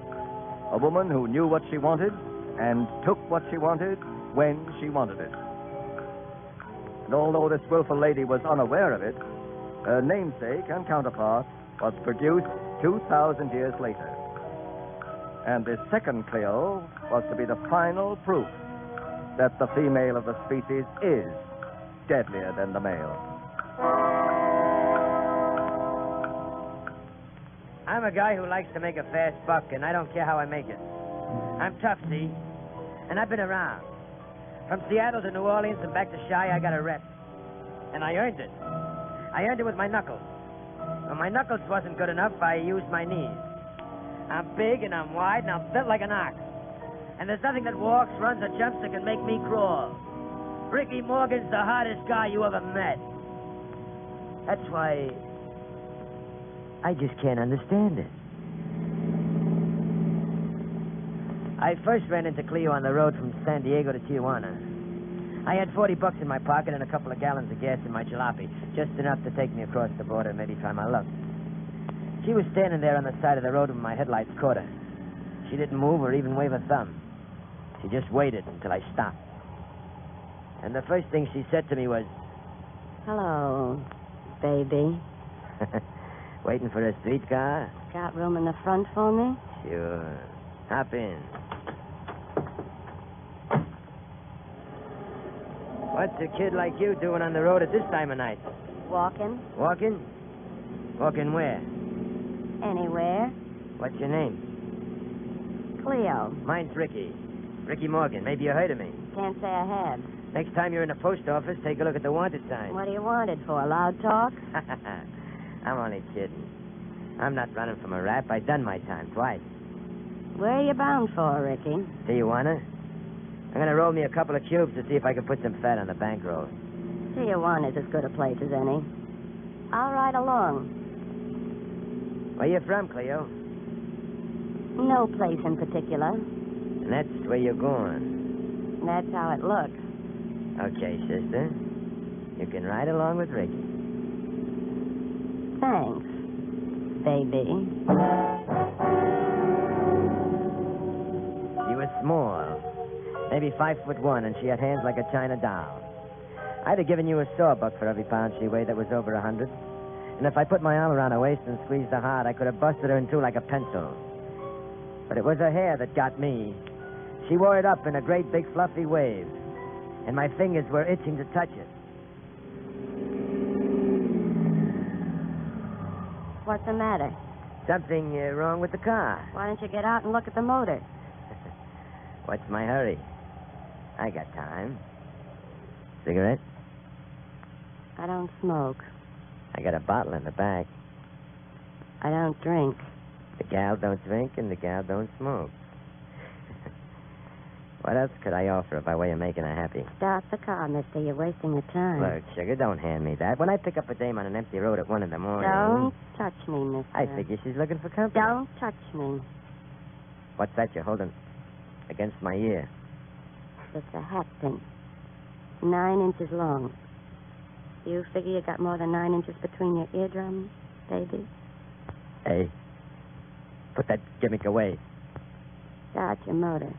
a woman who knew what she wanted and took what she wanted when she wanted it. And although this willful lady was unaware of it, her namesake and counterpart was produced 2,000 years later. And this second Cleo was to be the final proof that the female of the species is deadlier than the male. I'm a guy who likes to make a fast buck, and I don't care how I make it. I'm tough, see? And I've been around. From Seattle to New Orleans and back to Chi, I got a rep. And I earned it. I earned it with my knuckles. When my knuckles wasn't good enough, I used my knees. I'm big, and I'm wide, and I'm built like an ox. And there's nothing that walks, runs, or jumps that can make me crawl. Ricky Morgan's the hardest guy you ever met. That's why I just can't understand it. I first ran into Cleo on the road from San Diego to Tijuana. I had $40 in my pocket and a couple of gallons of gas in my jalopy, just enough to take me across the border and maybe try my luck. She was standing there on the side of the road when my headlights caught her. She didn't move or even wave a thumb. She just waited until I stopped. And the first thing she said to me was, Hello, baby. Waiting for a streetcar? Got room in the front for me? Sure. Hop in. What's a kid like you doing on the road at this time of night? Walking. Walking? Walking where? Anywhere. What's your name? Cleo. Mine's Ricky. Ricky Morgan. Maybe you heard of me. Can't say I have. Next time you're in the post office, take a look at the wanted sign. What do you want it for? Loud talk? I'm only kidding. I'm not running from a rap. I've done my time twice. Where are you bound for, Ricky? Tijuana. I'm going to roll me a couple of cubes to see if I can put some fat on the bankroll. Tijuana's as good a place as any. I'll ride along. Where you from, Cleo? No place in particular. And that's where you're going. That's how it looks. Okay, sister. You can ride along with Ricky. Thanks, baby. She was small. Maybe 5'1", and she had hands like a china doll. I'd have given you a sawbuck for every pound she weighed that was over 100. And if I put my arm around her waist and squeezed her hard, I could have busted her in two like a pencil. But it was her hair that got me. She wore it up in a great big fluffy wave, and my fingers were itching to touch it. What's the matter? Something wrong with the car. Why don't you get out and look at the motor? What's my hurry? I got time. Cigarette? I don't smoke. I got a bottle in the back. I don't drink. The gal don't drink and the gal don't smoke. What else could I offer by way of making her happy? Start the car, mister. You're wasting your time. Look, sugar, don't hand me that. When I pick up a dame on an empty road at 1 a.m... Don't touch me, mister. I figure she's looking for company. Don't touch me. What's that you're holding against my ear? It's a hat pin. 9 inches long. You figure you got more than 9 inches between your eardrums, baby? Hey, put that gimmick away. Start your motor.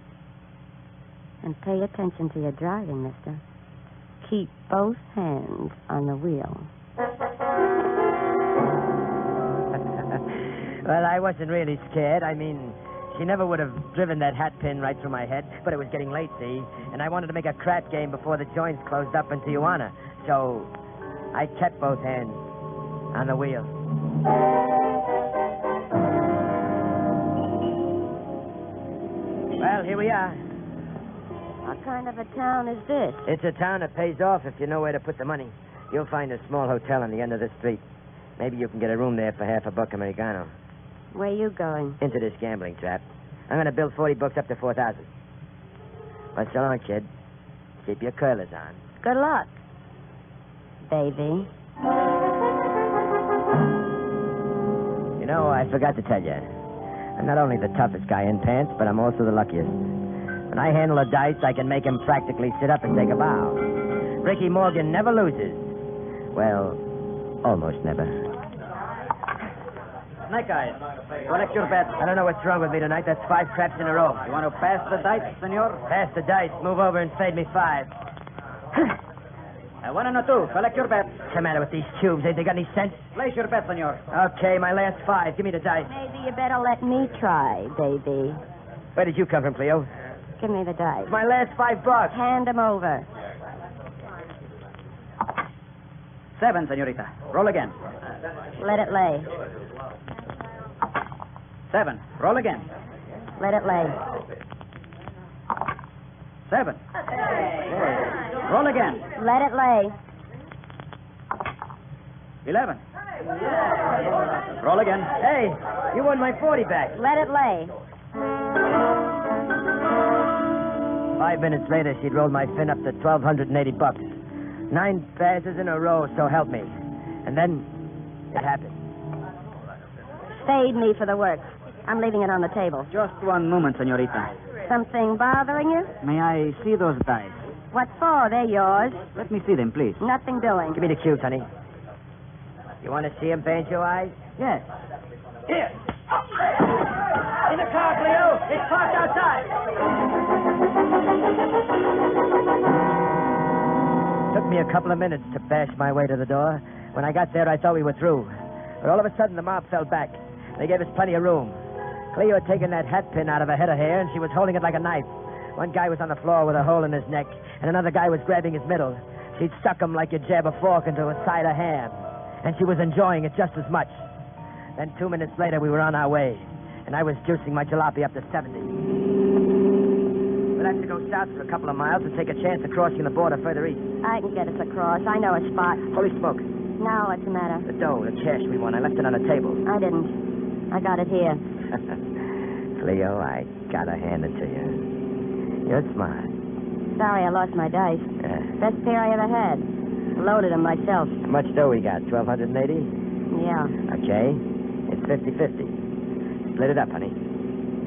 And pay attention to your driving, mister. Keep both hands on the wheel. Well, I wasn't really scared. I mean, she never would have driven that hat pin right through my head, but it was getting late, see? And I wanted to make a crap game before the joints closed up in Tijuana. So I kept both hands on the wheel. Well, here we are. What kind of a town is this? It's a town that pays off if you know where to put the money. You'll find a small hotel on the end of the street. Maybe you can get a room there for $50 Americano. Where you going? Into this gambling trap. I'm going to build 40 books up to 4,000. Well, so long, kid. Keep your curlers on. Good luck, baby. You know, I forgot to tell you. I'm not only the toughest guy in pants, but I'm also the luckiest. When I handle a dice, I can make him practically sit up and take a bow. Ricky Morgan never loses. Well, almost never. Snake Eyes, collect your bets. I don't know what's wrong with me tonight. That's 5 craps in a row. You want to pass the dice, senor? Pass the dice. Move over and fade me 5. 1 and a 2. Collect your bets. What's the matter with these cubes? Ain't they got any sense? Place your bet, senor. Okay, my last 5. Give me the dice. Maybe you better let me try, baby. Where did you come from, Cleo? Give me the dice. My last $5. Hand them over. 7, senorita. Roll again. Let it lay. 7. Roll again. Let it lay. 7. Roll again. Let it lay. 11. Roll again. Hey, you won my 40 back. Let it lay. 5 minutes later, she'd rolled my fin up to $1,280. 9 passes in a row, so help me. And then it happened. Fade me for the work. I'm leaving it on the table. Just 1 moment, senorita. Something bothering you? May I see those dice? What for? They're yours. Let me see them, please. Nothing doing. Give me the cubes, honey. You want to see him, Banjo Eyes? Yes. Here. In the car, Cleo. It's parked outside. Took me a couple of minutes to bash my way to the door. When I got there, I thought we were through. But all of a sudden, the mob fell back. They gave us plenty of room. Cleo had taken that hat pin out of her head of hair, and she was holding it like a knife. One guy was on the floor with a hole in his neck, and another guy was grabbing his middle. She'd stuck him like you jab a fork into a side of ham. And she was enjoying it just as much. Then 2 minutes later, we were on our way, and I was juicing my jalopy up to 70. We'll have to go south for a couple of miles and take a chance of crossing the border further east. I can get us across. I know a spot. Holy smoke. Now, what's the matter? The dough, the cash we won. I left it on the table. I didn't. I got it here. Cleo, I gotta hand it to you. You're smart. Sorry I lost my dice. Best pair I ever had. Loaded them myself. How much dough we got? 1,280? Yeah. Okay. It's 50-50. Split it up, honey.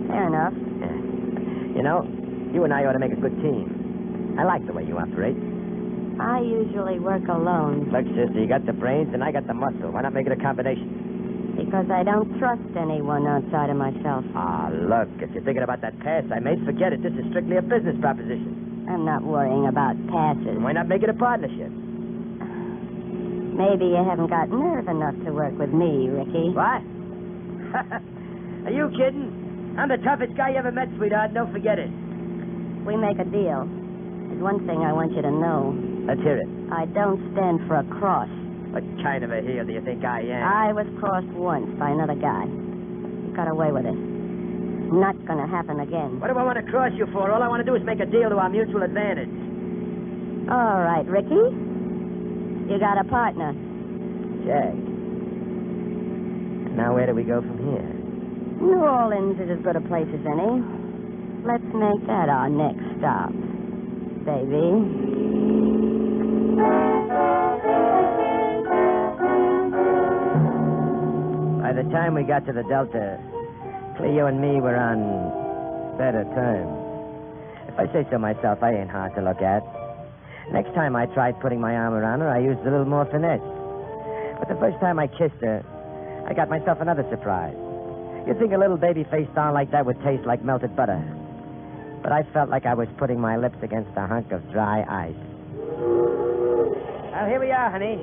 Fair enough. Yeah. You know, you and I ought to make a good team. I like the way you operate. I usually work alone. Look, sister, you got the brains and I got the muscle. Why not make it a combination? Because I don't trust anyone outside of myself. Ah, look, if you're thinking about that pass I made, forget it. This is strictly a business proposition. I'm not worrying about passes. Why not make it a partnership? Maybe you haven't got nerve enough to work with me, Ricky. What? Are you kidding? I'm the toughest guy you ever met, sweetheart. Don't forget it. We make a deal. There's one thing I want you to know. Let's hear it. I don't stand for a cross. What kind of a heel do you think I am? I was crossed once by another guy. You got away with it. Not gonna happen again. What do I want to cross you for? All I want to do is make a deal to our mutual advantage. All right, Ricky. You got a partner. Check. Now where do we go from here? New Orleans is as good a place as any. Let's make that our next stop, baby. By the time we got to the Delta, Cleo and me were on better terms. If I say so myself, I ain't hard to look at. Next time I tried putting my arm around her, I used a little more finesse. But the first time I kissed her, I got myself another surprise. You'd think a little baby-faced doll like that would taste like melted butter. But I felt like I was putting my lips against a hunk of dry ice. Well, here we are, honey.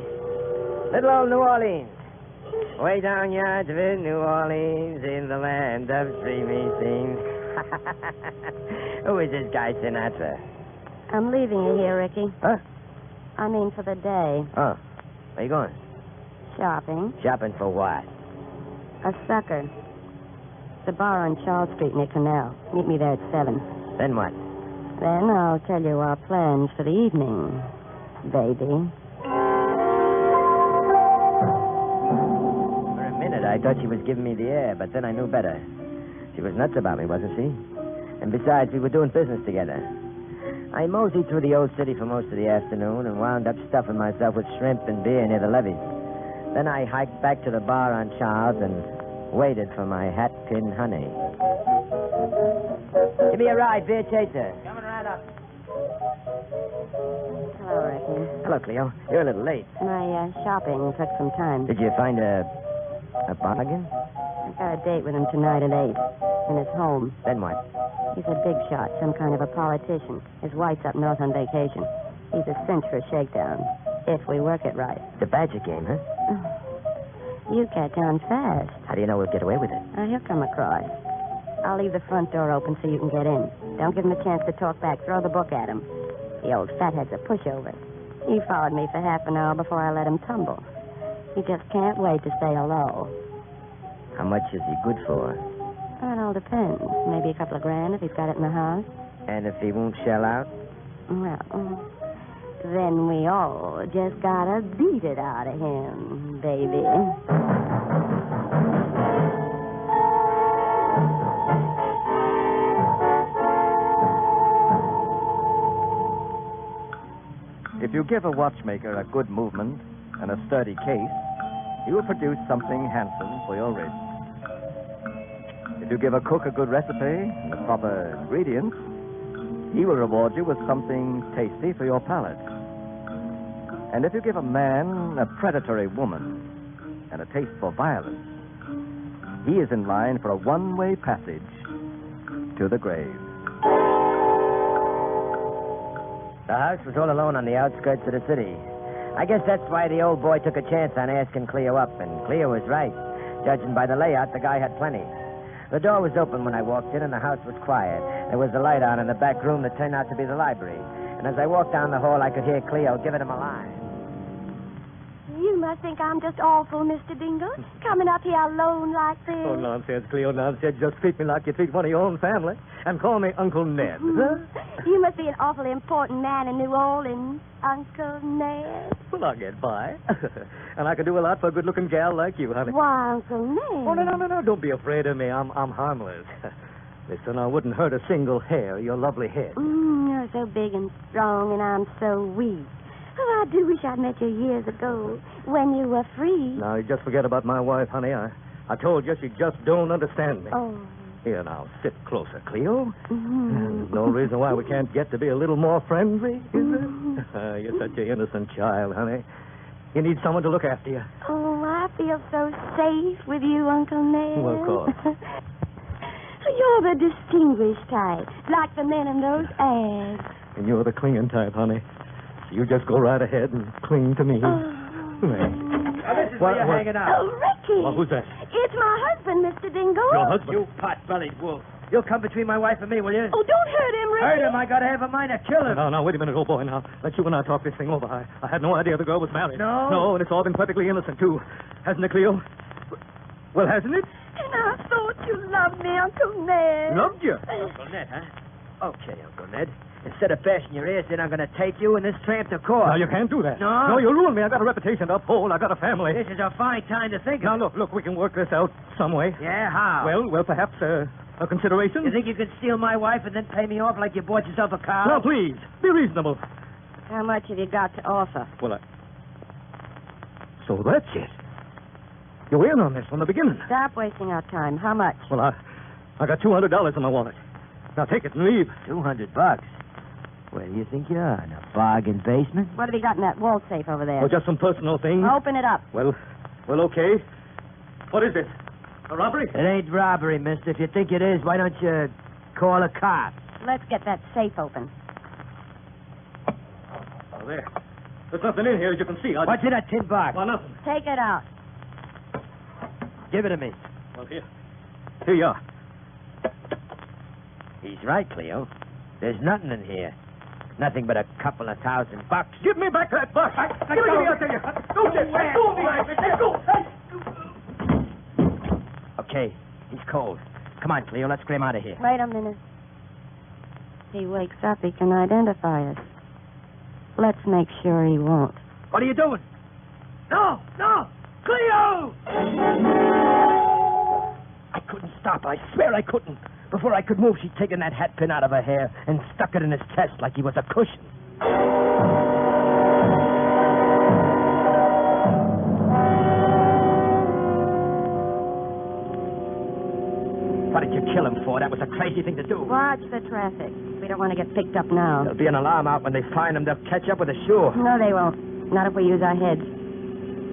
Little old New Orleans. Way down yards of it, New Orleans, in the land of dreamy scenes. Who is this guy, Sinatra? I'm leaving you here, Ricky. Huh? I mean, for the day. Oh. Where you going? Shopping. Shopping for what? A sucker. The bar on Charles Street near Canal. Meet me there at 7. Then what? Then I'll tell you our plans for the evening, baby. For a minute, I thought she was giving me the air, but then I knew better. She was nuts about me, wasn't she? And besides, we were doing business together. I moseyed through the old city for most of the afternoon and wound up stuffing myself with shrimp and beer near the levees. Then I hiked back to the bar on Charles and waited for my hat-pin honey. Give me a ride, beer chaser. Coming right up. Hello, Ricky. Hello, Cleo. You're a little late. My shopping took some time. Did you find a bargain? I got a date with him tonight at 8 in his home. Then what? He's a big shot, some kind of a politician. His wife's up north on vacation. He's a cinch for a shakedown, if we work it right. The badger game, huh? You catch on fast. How do you know we'll get away with it? He'll come across. I'll leave the front door open so you can get in. Don't give him a chance to talk back. Throw the book at him. The old fathead's a pushover. He followed me for half an hour before I let him tumble. He just can't wait to say hello. How much is he good for? It all depends. Maybe a couple of grand if he's got it in the house. And if he won't shell out? Well, then we all just gotta beat it out of him, baby. If you give a watchmaker a good movement and a sturdy case, he will produce something handsome for your wrist. If you give a cook a good recipe and the proper ingredients, he will reward you with something tasty for your palate. And if you give a man a predatory woman and a taste for violence, he is in line for a one-way passage to the grave. The house was all alone on the outskirts of the city. I guess that's why the old boy took a chance on asking Cleo up, and Cleo was right. Judging by the layout, the guy had plenty. The door was open when I walked in, and the house was quiet. There was a light on in the back room that turned out to be the library. And as I walked down the hall, I could hear Cleo giving him a line. You must think I'm just awful, Mr. Dingle, coming up here alone like this. Oh, nonsense, Cleo, nonsense. Just treat me like you treat one of your own family. And call me Uncle Ned, huh? You must be an awfully important man in New Orleans, Uncle Ned. Well, I'll get by. And I can do a lot for a good-looking gal like you, honey. Why, Uncle Ned? Oh, no. Don't be afraid of me. I'm harmless. Listen, I wouldn't hurt a single hair of your lovely head. You're so big and strong, and I'm so weak. Oh, I do wish I'd met you years ago, when you were free. Now, you just forget about my wife, honey. I told you she just don't understand me. Oh. Here, now, sit closer, Cleo. Mm-hmm. There's no reason why we can't get to be a little more friendly, is there? You're such an innocent child, honey. You need someone to look after you. Oh, I feel so safe with you, Uncle Ned. Well, of course. You're the distinguished type, like the men in those ads. And you're the clinging type, honey. So you just go right ahead and cling to me. Now, this is where you're hanging out. Oh, Ricky. Well, who's that? It's my husband, Mr. Dingle. Your husband? You pot-bellied wolf. You'll come between my wife and me, will you? Oh, don't hurt him, Ricky. Hurt him? I gotta have a mind to kill him. No, wait a minute, old boy. Now, let you and I talk this thing over. I had no idea the girl was married. No? No, and it's all been perfectly innocent, too. Hasn't it, Cleo? Well, hasn't it? And I thought you loved me, Uncle Ned. Loved you? Uncle Ned, huh? Okay, Uncle Ned. Instead of bashing your ears in, I'm going to take you and this tramp to court. No, you can't do that. No? No, you'll ruin me. I've got a reputation to uphold. I've got a family. This is a fine time to think Now, of it. look, we can work this out some way. Yeah, how? Well, perhaps a consideration? You think you could steal my wife and then pay me off like you bought yourself a cow? Now, please, be reasonable. How much have you got to offer? Well, so that's it. You're in on this from the beginning. Stop wasting our time. How much? Well, I got $200 in my wallet. Now take it and leave. $200. Where do you think you are? In a bargain basement? What have you got in that wall safe over there? Well, just some personal things. Open it up. Well, okay. What is this? A robbery? It ain't robbery, mister. If you think it is, why don't you call a cop? Let's get that safe open. Oh, there. There's nothing in here, as you can see. What's in that tin box? Well, nothing. Take it out. Give it to me. Well, here you are. He's right, Cleo. There's nothing in here. Nothing but a couple of $1,000. Give me back that box. Give me, I'll tell you. Don't me. Okay, he's cold. Come on, Cleo, let's get him out of here. Wait a minute. If he wakes up, he can identify us. Let's make sure he won't. What are you doing? No! Cleo! I couldn't stop. I swear I couldn't. Before I could move, she'd taken that hat pin out of her hair and stuck it in his chest like he was a cushion. What did you kill him for? That was a crazy thing to do. Watch the traffic. We don't want to get picked up now. There'll be an alarm out when they find him. They'll catch up with us, sure. No, they won't. Not if we use our heads.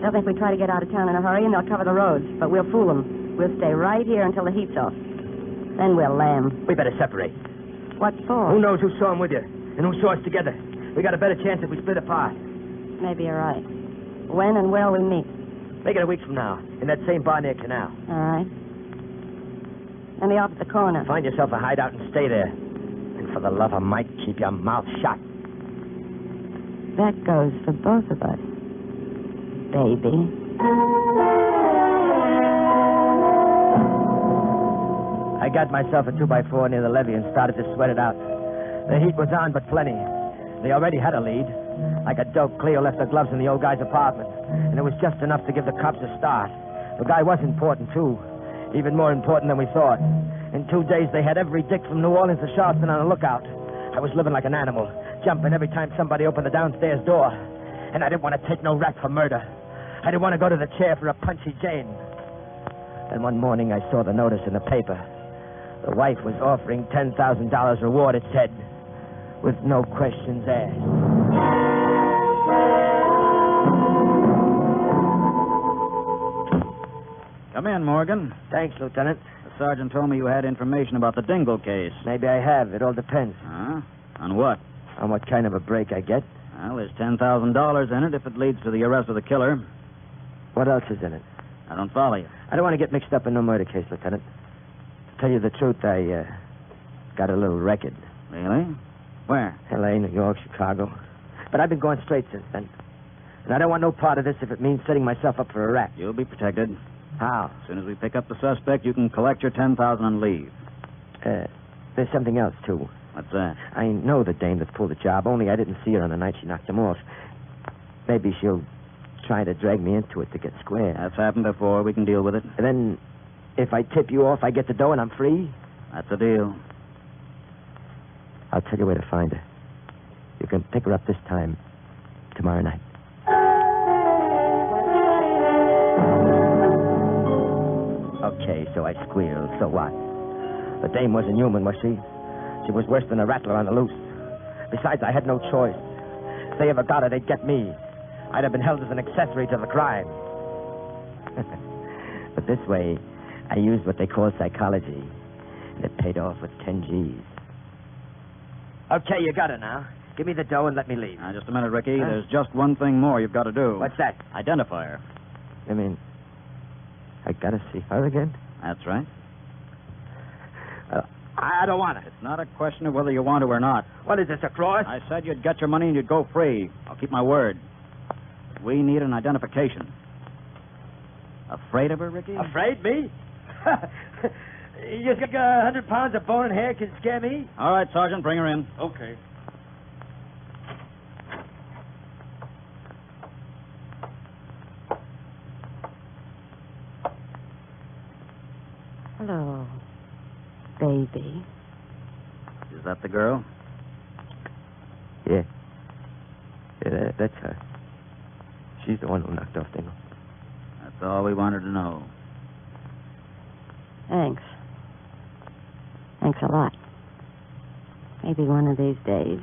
They'll think we try to get out of town in a hurry, and they'll cover the roads. But we'll fool them. We'll stay right here until the heat's off. Then we'll lamb. We better separate. What for? Who knows who saw him with you and who saw us together? We got a better chance if we split apart. Maybe you're right. When and where we meet? Make it a week from now, in that same bar near Canal. All right. Let me off at the corner. Find yourself a hideout and stay there. And for the love of Mike, keep your mouth shut. That goes for both of us, baby. I got myself a 2x4 near the levee and started to sweat it out. The heat was on, but plenty. They already had a lead. Like a dope, Cleo left her gloves in the old guy's apartment, and it was just enough to give the cops a start. The guy was important, too. Even more important than we thought. In 2 days, they had every dick from New Orleans to Charleston on a lookout. I was living like an animal, jumping every time somebody opened the downstairs door. And I didn't want to take no rap for murder. I didn't want to go to the chair for a punchy Jane. Then one morning, I saw the notice in the paper. The wife was offering $10,000 reward, it said, with no questions asked. Come in, Morgan. Thanks, Lieutenant. The sergeant told me you had information about the Dingle case. Maybe I have. It all depends. Huh? On what? On what kind of a break I get. Well, there's $10,000 in it if it leads to the arrest of the killer. What else is in it? I don't follow you. I don't want to get mixed up in no murder case, Lieutenant. To tell you the truth, I got a little record. Really? Where? L.A., New York, Chicago. But I've been going straight since then. And I don't want no part of this if it means setting myself up for a rap. You'll be protected. How? As soon as we pick up the suspect, you can collect your $10,000 and leave. There's something else, too. What's that? I know the dame that pulled the job, only I didn't see her on the night she knocked him off. Maybe she'll try to drag me into it to get square. That's happened before. We can deal with it. And then, if I tip you off, I get the dough and I'm free? That's a deal. I'll tell you where to find her. You can pick her up this time tomorrow night. Okay, so I squealed. So what? The dame wasn't human, was she? She was worse than a rattler on the loose. Besides, I had no choice. If they ever got her, they'd get me. I'd have been held as an accessory to the crime. But this way, I used what they call psychology. And it paid off with 10 G's. Okay, you got it now. Give me the dough and let me leave. Now, just a minute, Ricky. There's just one thing more you've got to do. What's that? Identify her. You mean, I gotta see her again? That's right. I don't want it. It's not a question of whether you want to or not. What is this, a cross? I said you'd get your money and you'd go free. I'll keep my word. We need an identification. Afraid of her, Ricky? Afraid? Me? You think 100 pounds of bone and hair can scare me? All right, Sergeant, bring her in. Okay. Hello, baby. Is that the girl? Yeah. Yeah, that's her. She's the one who knocked off Dingle. That's all we wanted to know. Thanks. Thanks a lot. Maybe one of these days,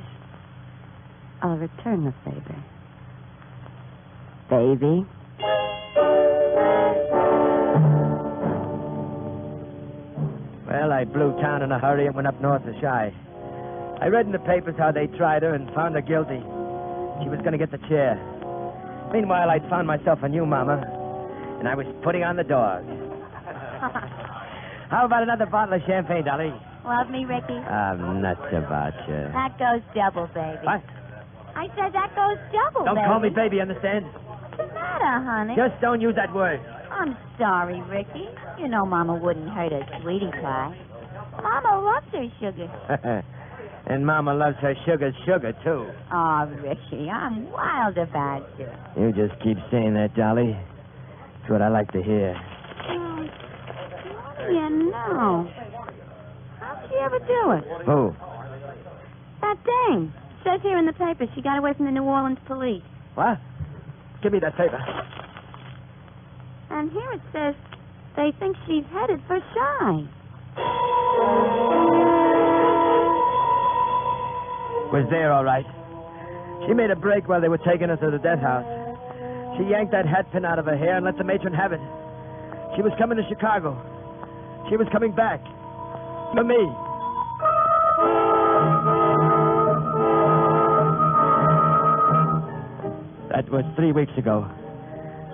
I'll return the favor. Baby? Well, I blew town in a hurry and went up north to Shy. I read in the papers how they tried her and found her guilty. She was going to get the chair. Meanwhile, I'd found myself a new mama, and I was putting on the dog. How about another bottle of champagne, Dolly? Love me, Ricky? I'm nuts about you. That goes double, baby. What? I said that goes double, Don't baby. call me baby, understand? What's the matter, honey? Just don't use that word. I'm sorry, Ricky. You know Mama wouldn't hurt a sweetie pie. Mama loves her sugar. And Mama loves her sugar, too. Oh, Ricky, I'm wild about you. You just keep saying that, Dolly. It's what I like to hear. You know. How'd she ever do it? Who? That dame. Says here in the paper she got away from the New Orleans police. What? Give me that paper. And here it says they think she's headed for Shy. Was there, all right. She made a break while they were taking her to the death house. She yanked that hat pin out of her hair and let the matron have it. She was coming to Chicago. She was coming back. For me. That was 3 weeks ago.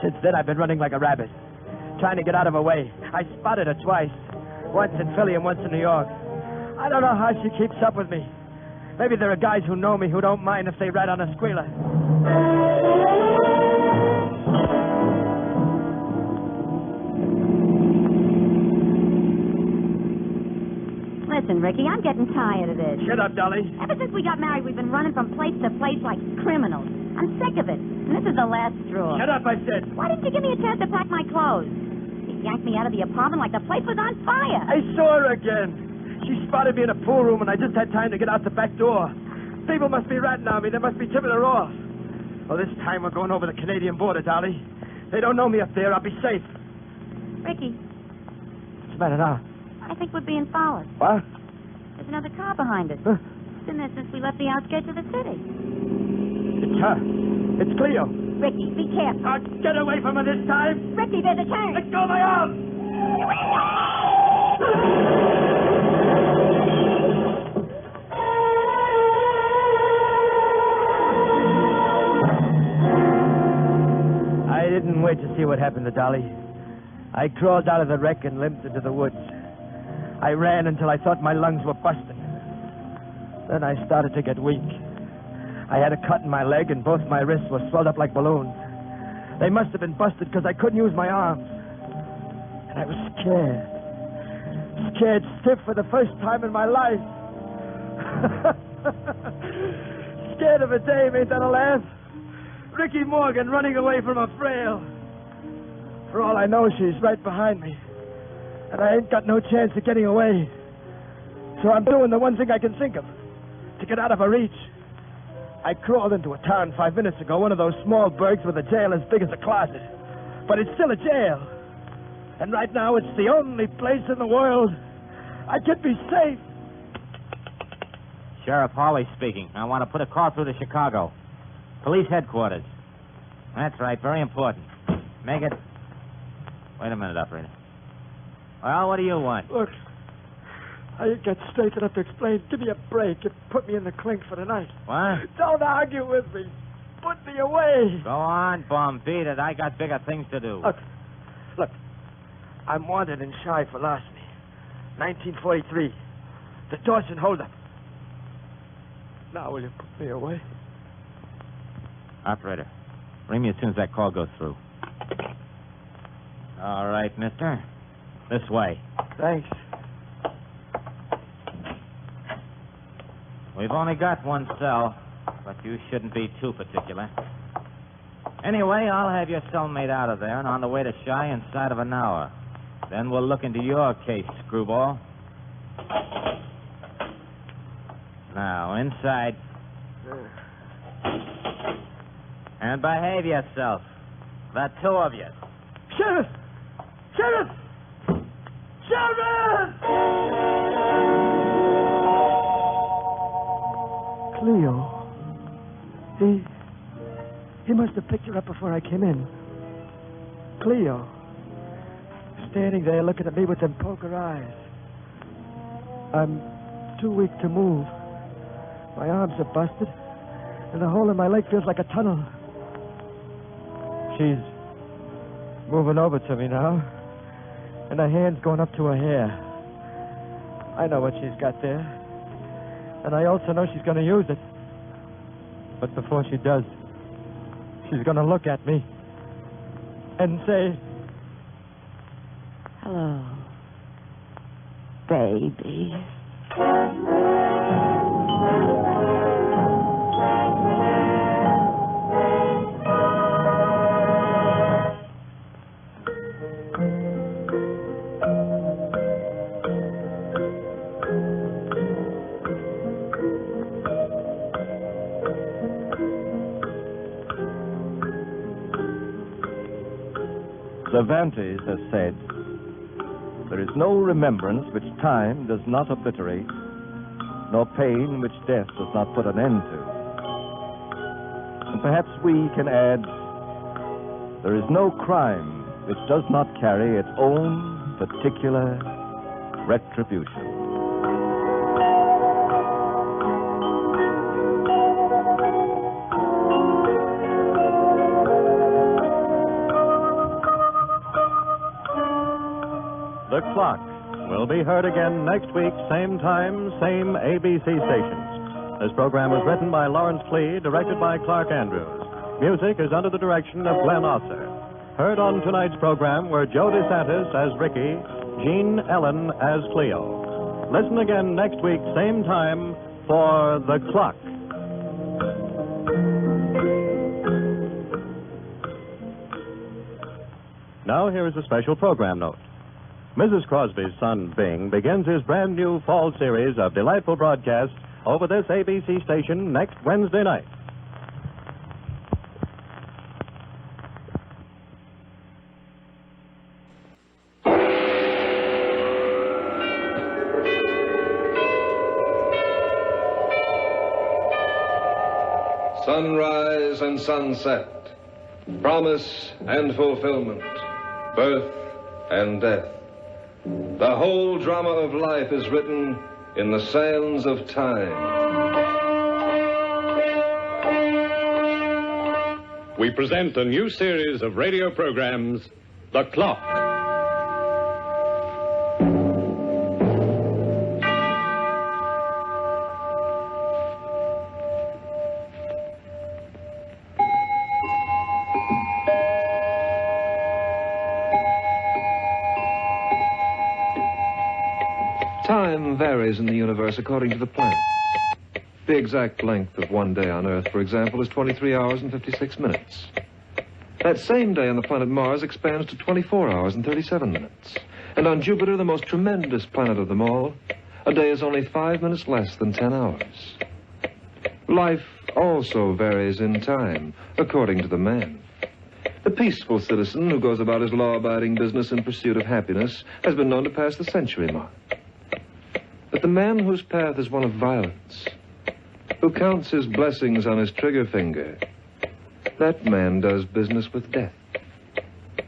Since then, I've been running like a rabbit, trying to get out of her way. I spotted her twice. Once in Philly and once in New York. I don't know how she keeps up with me. Maybe there are guys who know me who don't mind if they rat on a squealer. Listen, Ricky, I'm getting tired of this. Shut up, Dolly. Ever since we got married, we've been running from place to place like criminals. I'm sick of it. And this is the last straw. Shut up, I said. Why didn't you give me a chance to pack my clothes? You yanked me out of the apartment like the place was on fire. I saw her again. She spotted me in a pool room, and I just had time to get out the back door. People must be ratting on me. They must be tipping her off. Well, this time we're going over the Canadian border, Dolly. They don't know me up there. I'll be safe. Ricky. What's the matter now? I think we're being followed. What? There's another car behind us. Huh? It's been there since we left the outskirts of the city. It's her. It's Cleo. Ricky, be careful. Get away from her this time. Ricky, there's a turn. Let go of my arm. I didn't wait to see what happened to Dolly. I crawled out of the wreck and limped into the woods. I ran until I thought my lungs were busting. Then I started to get weak. I had a cut in my leg, and both my wrists were swelled up like balloons. They must have been busted because I couldn't use my arms. And I was scared. Scared stiff for the first time in my life. Scared of a dame, ain't that a laugh? Ricky Morgan running away from a frail. For all I know, she's right behind me. And I ain't got no chance of getting away. So I'm doing the one thing I can think of to get out of her reach. I crawled into a town 5 minutes ago, one of those small burgs with a jail as big as a closet. But it's still a jail. And right now it's the only place in the world I could be safe. Sheriff Hawley speaking. I want to put a call through to Chicago. Police headquarters. That's right, very important. Make it... Wait a minute, operator. Well, what do you want? Look, I ain't got straight enough to explain. Give me a break and put me in the clink for the night. What? Don't argue with me. Put me away. Go on, bum. Beat it. I got bigger things to do. Look. I'm wanted in Shy for larceny. 1943. The Dawson holdup. Now will you put me away? Operator, ring me as soon as that call goes through. All right, mister. This way. Thanks. We've only got one cell, but you shouldn't be too particular. Anyway, I'll have your cellmate out of there and on the way to Shy inside of an hour. Then we'll look into your case, screwball. Now, inside. And behave yourself. The two of you. Sheriff! Sheriff! Sheriff! Cleo. He must have picked her up before I came in. Cleo. Standing there looking at me with them poker eyes. I'm too weak to move. My arms are busted, and the hole in my leg feels like a tunnel. She's moving over to me now, and her hand's going up to her hair. I know what she's got there, and I also know she's going to use it. But before she does, she's going to look at me and say, "Hello, baby." Cervantes has said, "There is no remembrance which time does not obliterate, nor pain which death does not put an end to." And perhaps we can add, there is no crime which does not carry its own particular retribution. The Clock will be heard again next week, same time, same ABC stations. This program was written by Lawrence Klee, directed by Clark Andrews. Music is under the direction of Glenn Osser. Heard on tonight's program were Joe DeSantis as Ricky, Jean Ellen as Cleo. Listen again next week, same time, for The Clock. Now here is a special program note. Mrs. Crosby's son, Bing, begins his brand new fall series of delightful broadcasts over this ABC station next Wednesday night. Sunrise and sunset, promise and fulfillment, birth and death. The whole drama of life is written in the sands of time. We present a new series of radio programs, The Clock. Time varies in the universe according to the planets. The exact length of one day on Earth, for example, is 23 hours and 56 minutes. That same day on the planet Mars expands to 24 hours and 37 minutes. And on Jupiter, the most tremendous planet of them all, a day is only 5 minutes less than 10 hours. Life also varies in time, according to the man. The peaceful citizen who goes about his law-abiding business in pursuit of happiness has been known to pass the century mark. But the man whose path is one of violence, who counts his blessings on his trigger finger, that man does business with death.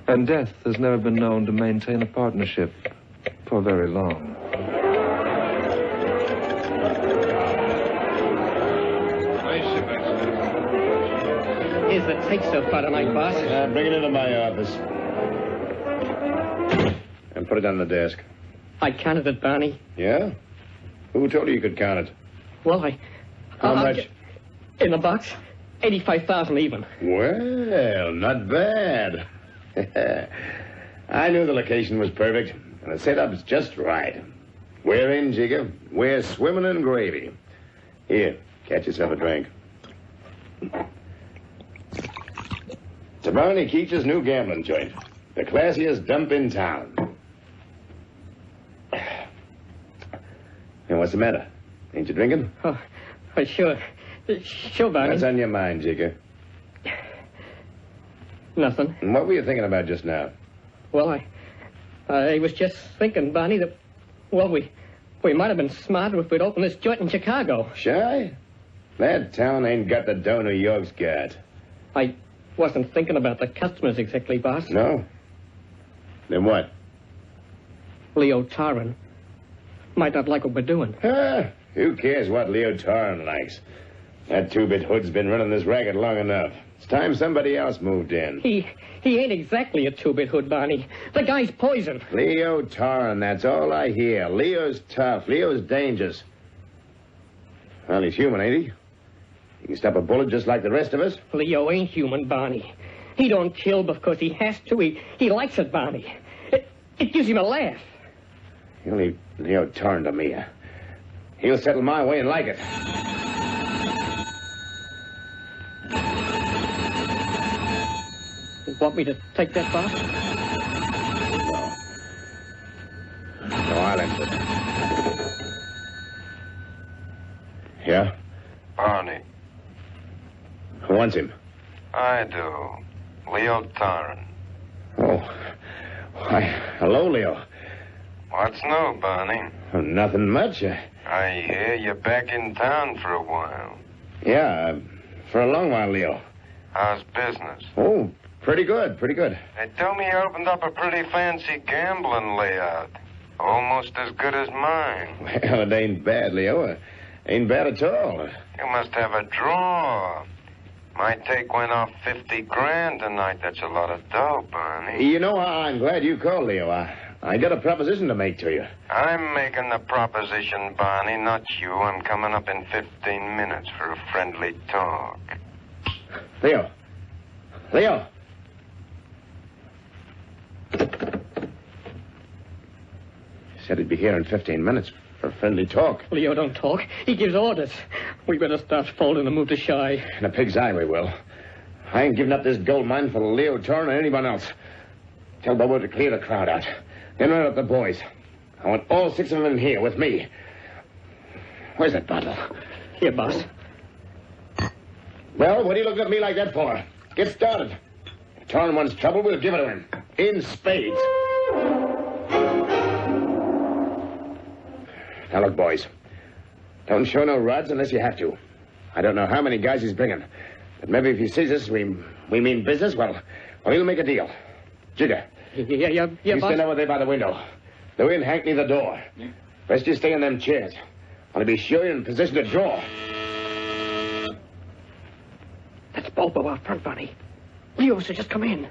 And death has never been known to maintain a partnership for very long. Here's the take so far tonight, boss. Bring it into my office. And put it on the desk. I counted it, Barney. Yeah? Who told you could count it? Well, How much? In the box, 85,000 even. Well, not bad. I knew the location was perfect, and the setup's just right. We're in, Jigger. We're swimming in gravy. Here, catch yourself a drink. It's Barney Keach's new gambling joint. The classiest dump in town. And what's the matter? Ain't you drinking? Oh, sure. Sure, Barney. What's on your mind, Jigger? Nothing. And what were you thinking about just now? Well, I was just thinking, Barney, that, well, we might have been smarter if we'd opened this joint in Chicago. Shy? That town ain't got the dough New York's got. I wasn't thinking about the customers exactly, boss. No? Then what? Leo Tauren might not like what we're doing. Who cares what Leo Tauren likes? That two-bit hood's been running this racket long enough. It's time somebody else moved in. He ain't exactly a two-bit hood, Barney. The guy's poison. Leo Tauren, that's all I hear. Leo's tough. Leo's dangerous. Well, he's human, ain't he? He can stop a bullet just like the rest of us. Leo ain't human, Barney. He don't kill because he has to. He likes it, Barney. It gives him a laugh. He'll leave Leo Tauren to me. He'll settle my way and like it. You want me to take that, boss? No, I'll answer it. Yeah? Barney. Who wants him? I do. Leo Tauren. Oh. Why, hello, Leo. What's new, Barney? Oh, nothing much. I hear you're back in town for a while. Yeah, for a long while, Leo. How's business? Oh, pretty good, pretty good. They tell me you opened up a pretty fancy gambling layout. Almost as good as mine. Well, it ain't bad, Leo. Ain't bad at all. You must have a draw. My take went off 50 grand tonight. That's a lot of dough, Barney. You know, I'm glad you called, Leo. I got a proposition to make to you. I'm making the proposition, Barney, not you. I'm coming up in 15 minutes for a friendly talk. Leo. Leo. Said he'd be here in 15 minutes for friendly talk. Leo don't talk. He gives orders. We better start folding and move to Shy. In a pig's eye we will. I ain't giving up this gold mine for Leo Tauren or anyone else. Tell Bobo to clear the crowd out. Then round up the boys. I want all 6 of them in here with me. Where's that bottle? Here, boss. Well, what are you looking at me like that for? Get started. If Tauren wants trouble, we'll give it to him. In spades. Now, look, boys. Don't show no rods unless you have to. I don't know how many guys he's bringing. But maybe if he sees us, we mean business, well, he'll make a deal. Jigger. Yeah, you boss. stand over there by the window. The wind hank near the door. Best you stay in them chairs. Want to be sure you're in position to draw. That's Bobo out front, Barney. Leo should just come in.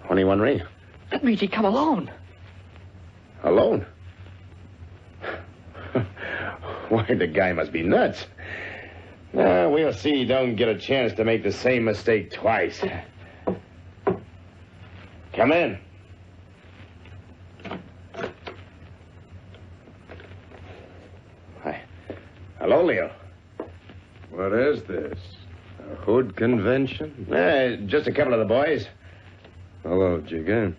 Only one ring. That means he'd come alone. Alone? Why, the guy must be nuts. We'll see he don't get a chance to make the same mistake twice. Come in. Hi. Hello, Leo. What is this? A hood convention? Just a couple of the boys. Hello, Jigger.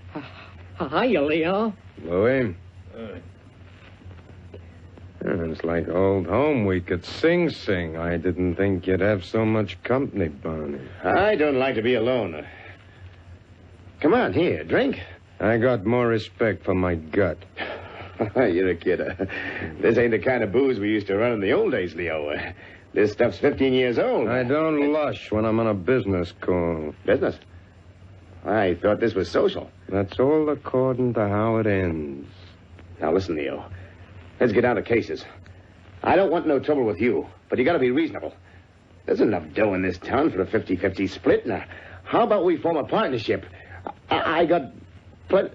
Hiya, Leo. Louie. It's like old home week at Sing Sing. I didn't think you'd have so much company, Barney. I don't like to be alone. Come on, here, drink. I got more respect for my gut. You're a kid. This ain't the kind of booze we used to run in the old days, Leo. This stuff's 15 years old. I don't lush when I'm on a business call. Business? I thought this was social. That's all according to how it ends. Now, listen, Leo. Let's get down to cases. I don't want no trouble with you, but you got to be reasonable. There's enough dough in this town for a 50-50 split. Now, how about we form a partnership? I got plenty...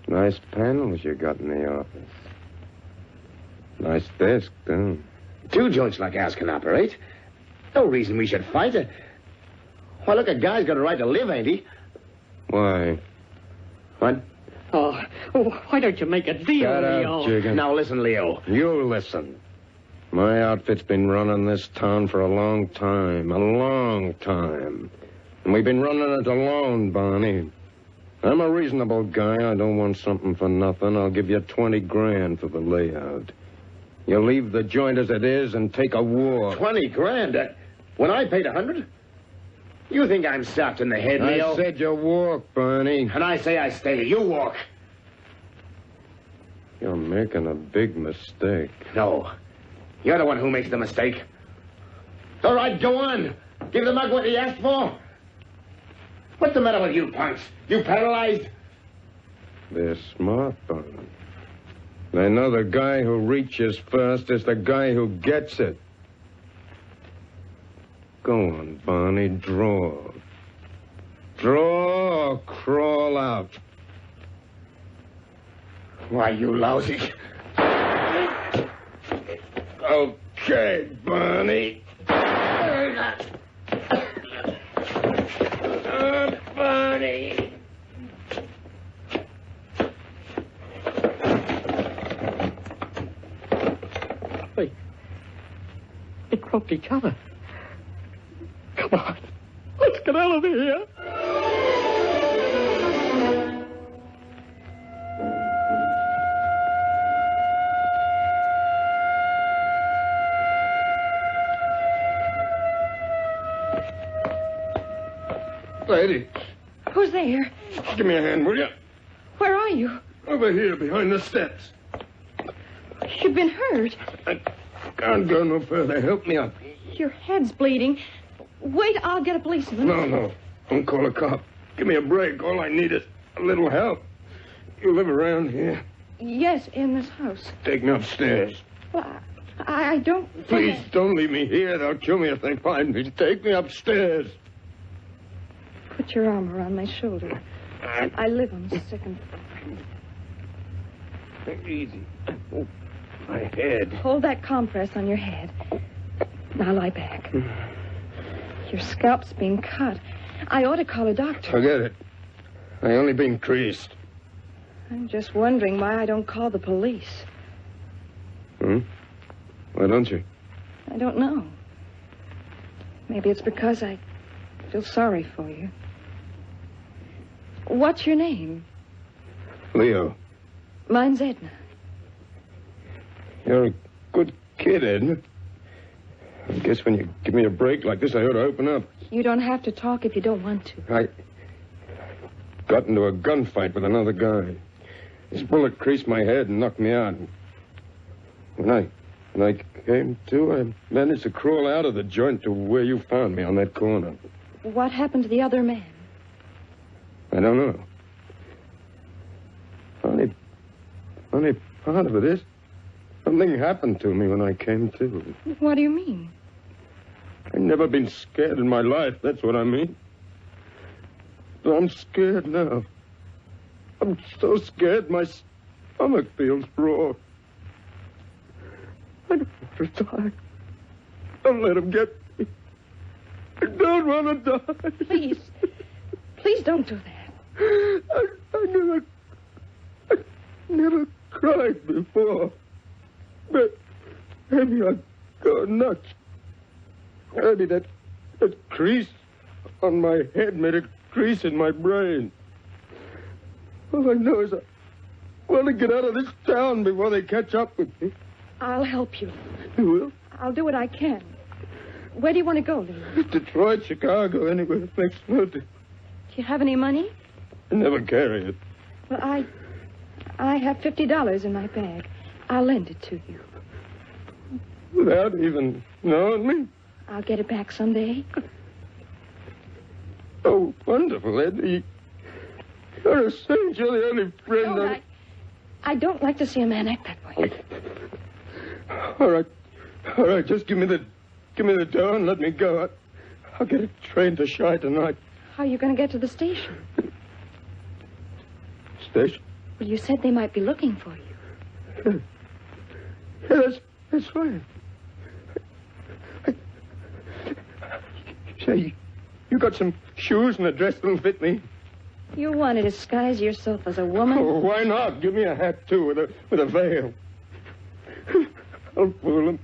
Nice panels you got in the office. Nice desk, too. 2 joints like ours can operate. No reason we should fight. Why, look, a guy's got a right to live, ain't he? Why? What? Oh, why don't you make a deal, Shut Leo? up, Jigger. Now, listen, Leo. You listen. My outfit's been running this town for a long time. And we've been running it alone, Barney. I'm a reasonable guy. I don't want something for nothing. I'll give you 20 grand for the layout. You leave the joint as it is and take a walk. 20 grand? When I paid 100? You think I'm soft in the head, Leo? I said you walk, Barney. And I say I stay. You walk. You're making a big mistake. No. You're the one who makes the mistake. All right, go on. Give the mug what he asked for. What's the matter with you, punks? You paralyzed? They're smart, Barney. They know the guy who reaches first is the guy who gets it. Go on, Barney, draw. Draw or crawl out. Why, you lousy. Okay, Barney. Barney. They croaked each other. Come on. Let's get out of here. Lady, Who's there? give me a hand, will you? Where are you? Over here, behind the steps. You've been hurt. I can't go no further. Help me up. Your head's bleeding. Wait, I'll get a policeman. No. Don't call a cop. Give me a break. All I need is a little help. You live around here? Yes, in this house. Take me upstairs. Well, I don't... Please, don't leave me here. They'll kill me if they find me. Take me upstairs. Put your arm around my shoulder. I live on the second floor. Take it easy. Oh, my head. Hold that compress on your head. Now lie back. Your scalp's being cut. I ought to call a doctor. Forget it. I only been creased. I'm just wondering why I don't call the police. Why don't you? I don't know. Maybe it's because I feel sorry for you. What's your name? Leo. Mine's Edna. You're a good kid, Edna. I guess when you give me a break like this, I ought to open up. You don't have to talk if you don't want to. I got into a gunfight with another guy. His bullet creased my head and knocked me out. When I came to, I managed to crawl out of the joint to where you found me on that corner. What happened to the other man? I don't know. Only part of it is something happened to me when I came to. What do you mean? I've never been scared in my life, that's what I mean. But I'm scared now. I'm so scared my stomach feels raw. I don't want to die. Don't let him get me. I don't want to die. Please don't do that. I never cried before. But maybe I go nuts. Maybe that crease on my head made a crease in my brain. All I know is want to get out of this town before they catch up with me. I'll help you. You will? I'll do what I can. Where do you want to go, Leo? Detroit, Chicago, anywhere next winter. Do you have any money? I never carry it. Well, I have $50 in my bag. I'll lend it to you. Without even knowing me? I'll get it back someday. Oh, wonderful, Eddie. You're a saint. You're the only friend No, I don't like to see a man act that way. All right. Just give me the dough and let me go. I'll get a train to Chi tonight. How are you going to get to the station? Station? Well, you said they might be looking for you. Yeah, that's fine. Say, you got some shoes and a dress that'll fit me? You want to disguise yourself as a woman? Oh, why not? Give me a hat, too, with a veil. I'll fool them.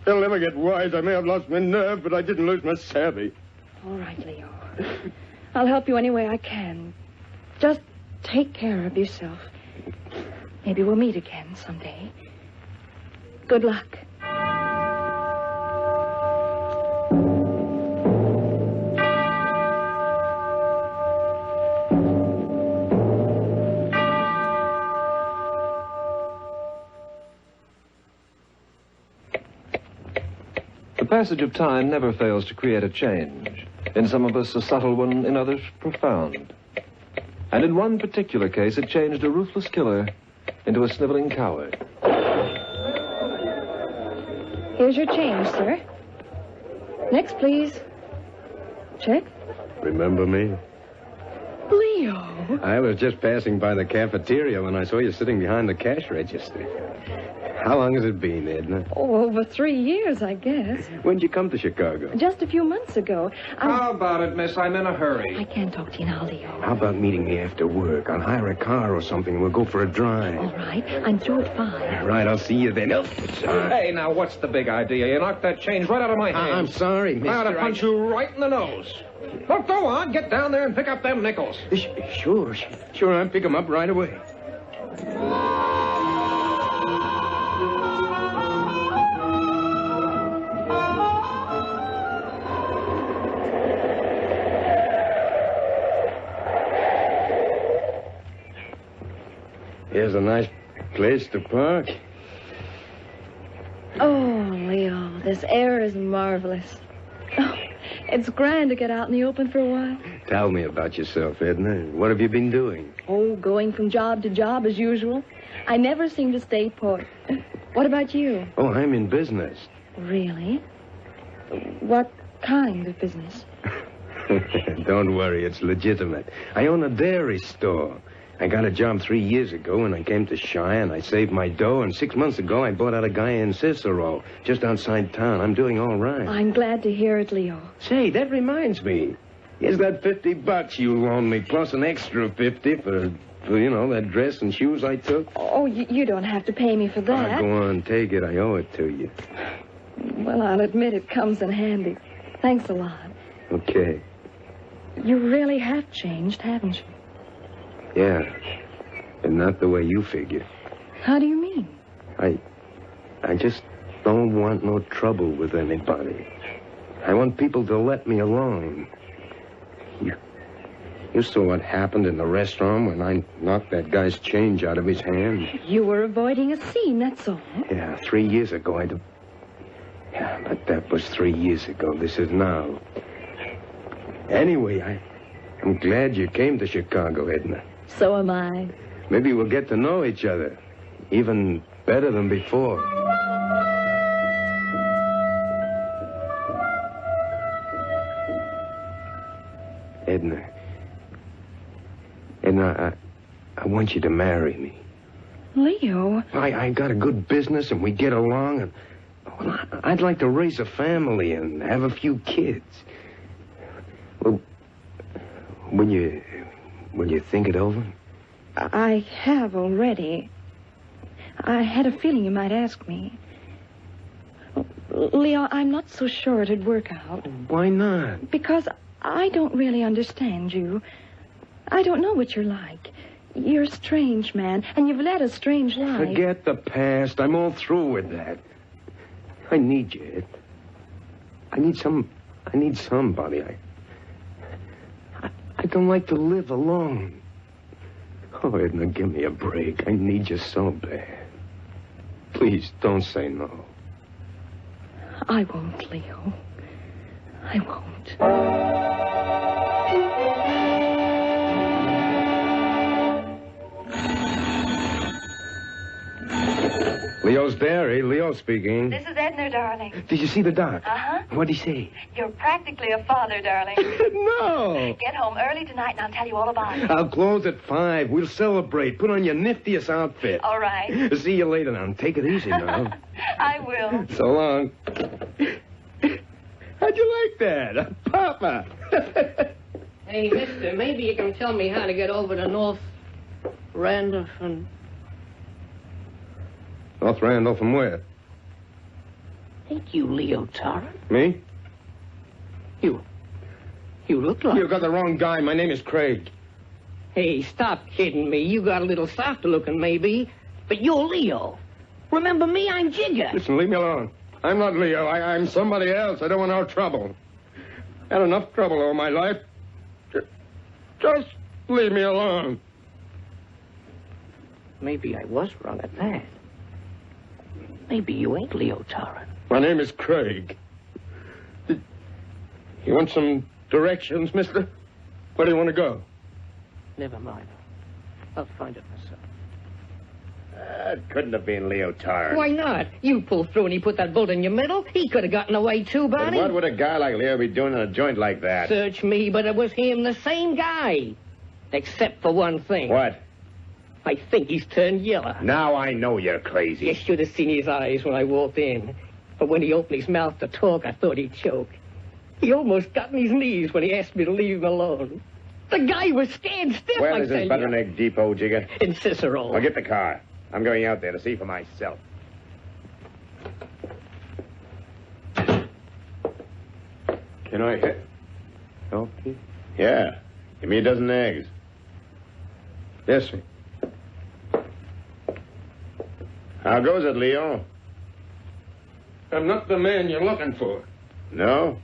They'll never get wise. I may have lost my nerve, but I didn't lose my savvy. All right, Leo. I'll help you any way I can. Just take care of yourself. Maybe we'll meet again someday. Good luck. The passage of time never fails to create a change. In some of us, a subtle one, in others, profound. And in one particular case, it changed a ruthless killer into a sniveling coward. Here's your change, sir. Next, please. Check. Remember me? Leo. I was just passing by the cafeteria when I saw you sitting behind the cash register. How long has it been, Edna? Oh, over 3 years, I guess. When'd you come to Chicago? Just a few months ago. How about it, miss? I'm in a hurry. I can't talk to you now, Leo. How about meeting me after work? I'll hire a car or something. We'll go for a drive. All right. I'm through at 5. Right, I'll see you then. Oh, Hey, now, what's the big idea? You knocked that change right out of my hand. I'm sorry, mister. I ought to punch you right in the nose. Look, go on. Get down there and pick up them nickels. Sure. I'll pick them up right away. Here's a nice place to park. Oh, Leo, this air is marvelous. Oh, it's grand to get out in the open for a while. Tell me about yourself, Edna. What have you been doing? Oh, going from job to job as usual. I never seem to stay put. What about you? Oh, I'm in business. Really? What kind of business? Don't worry, it's legitimate. I own a dairy store. I got a job 3 years ago, and I came to Chi, and I saved my dough, and 6 months ago, I bought out a guy in Cicero, just outside town. I'm doing all right. I'm glad to hear it, Leo. Say, that reminds me. Here's that $50 you loaned me, plus an extra 50 for that dress and shoes I took. Oh, you don't have to pay me for that. Go on, take it. I owe it to you. Well, I'll admit it comes in handy. Thanks a lot. Okay. You really have changed, haven't you? Yeah, and not the way you figure. How do you mean? I just don't want no trouble with anybody. I want people to let me alone. You saw what happened in the restaurant when I knocked that guy's change out of his hand. You were avoiding a scene, that's all. Yeah, 3 years ago Yeah, but that was 3 years ago. This is now. Anyway, I'm glad you came to Chicago, Edna. So am I. Maybe we'll get to know each other, even better than before. Edna, I want you to marry me. Leo. I got a good business, and we get along, and I'd like to raise a family and have a few kids. Well, will you think it over? I have already. I had a feeling you might ask me. Leo, I'm not so sure it'd work out. Why not? Because I don't really understand you. I don't know what you're like. You're a strange man, and you've led a strange life. Forget the past. I'm all through with that. I need you, Ed. I need somebody. I don't like to live alone. Oh, Edna, give me a break. I need you so bad. Please, don't say no. I won't, Leo. I won't. Leo's Dairy. Leo speaking. This is Edna, darling. Did you see the doc? Uh-huh. What'd he say? You're practically a father, darling. No. Get home early tonight, and I'll tell you all about it. I'll close at 5. We'll celebrate. Put on your niftiest outfit. All right. See you later now. Take it easy now. I will. So long. How'd you like that? Papa. Hey, mister, maybe you can tell me how to get over to North Randolph and... North Randolph from where? Ain't you Leo Tauren? Me? You look like... You got the wrong guy. My name is Craig. Hey, stop kidding me. You got a little softer looking, maybe, but you're Leo. Remember me? I'm Jigger. Listen, leave me alone. I'm not Leo. I'm somebody else. I don't want no trouble. Had enough trouble all my life. Just leave me alone. Maybe I was wrong at that. Maybe you ain't Leo Tauren. My name is Craig. You want some directions, mister? Where do you want to go? Never mind. I'll find it myself. It couldn't have been Leo Tauren. Why not? You pulled through and he put that bullet in your middle. He could have gotten away too, But Barney. what would a guy like Leo be doing in a joint like that? Search me, but it was him, the same guy. Except for one thing. What? I think he's turned yellow. Now I know you're crazy. You should have seen his eyes when I walked in. But when he opened his mouth to talk, I thought he'd choke. He almost got on his knees when he asked me to leave him alone. The guy was scared stiff, Where I is tell this you. butter and egg depot, Jigger? In Cicero. Well, get the car. I'm going out there to see for myself. Can I help you? Yeah. Give me a dozen eggs. Yes, sir. How goes it, Leo? I'm not the man you're looking for. No?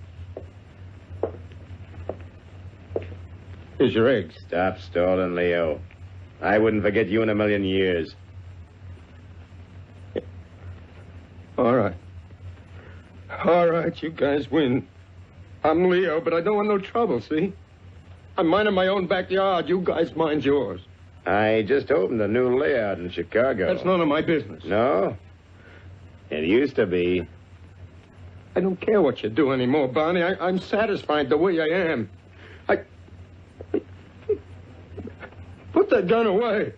Here's your eggs. Stop stalling, Leo. I wouldn't forget you in a million years. All right. All right, you guys win. I'm Leo, but I don't want no trouble, see? I'm minding my own backyard. You guys mind yours. I just opened a new layout in Chicago. That's none of my business. No? It used to be. I don't care what you do anymore, Barney. I'm satisfied the way I am. Put that gun away.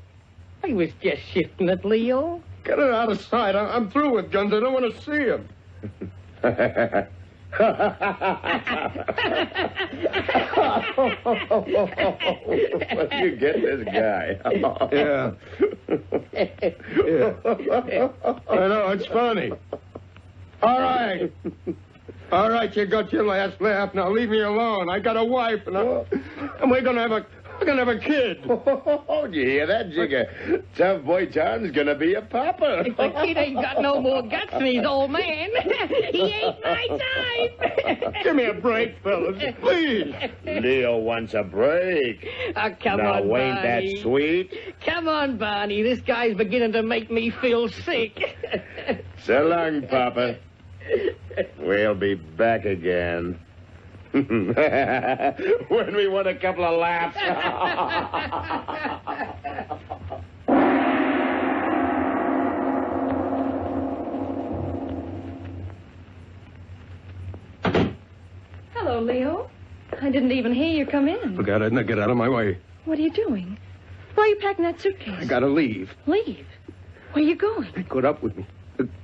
I was just shifting it, Leo. Get it out of sight. I'm through with guns. I don't want to see them. You get this guy. Yeah. I know, it's funny. All right. All right, you got your last laugh. Now leave me alone. I got a wife, and we're gonna have a kid. Oh, you hear that, Jigger? Tough boy John's gonna be a papa. The kid ain't got no more guts than his old man. He ain't my type. Give me a break, fellas, please. Leo wants a break. Come now, on, ain't Barney. that sweet? Come on, Barney. This guy's beginning to make me feel sick. So long, Papa. We'll be back again. When we want a couple of laughs. Hello, Leo. I didn't even hear you come in. Forgot it. Now get out of my way. What are you doing? Why are you packing that suitcase? I gotta leave. Leave? Where are you going? They caught up with me.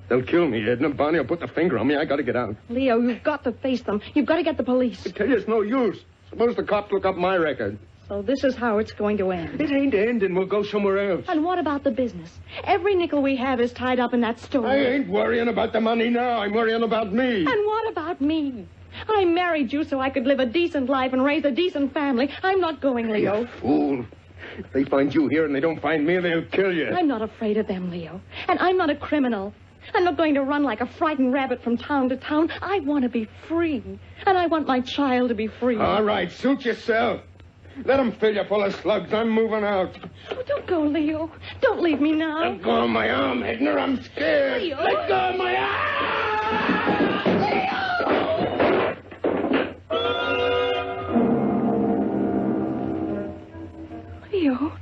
They'll kill me, Edna. Barney will put the finger on me. I gotta get out. Leo, you've got to face them. You've got to get the police. I tell you, it's no use. Suppose the cops look up my record. So this is how it's going to end. It ain't ending. We'll go somewhere else. And what about the business? Every nickel we have is tied up in that store. I ain't worrying about the money now. I'm worrying about me. And what about me? I married you so I could live a decent life and raise a decent family. I'm not going, Leo. You fool. If they find you here and they don't find me, they'll kill you. I'm not afraid of them, Leo. And I'm not a criminal. I'm not going to run like a frightened rabbit from town to town. I want to be free. And I want my child to be free. All right, suit yourself. Let them fill you full of slugs. I'm moving out. Oh, don't go, Leo. Don't leave me now. Let go of my arm, Edna. I'm scared. Leo. Let go of my arm! Leo.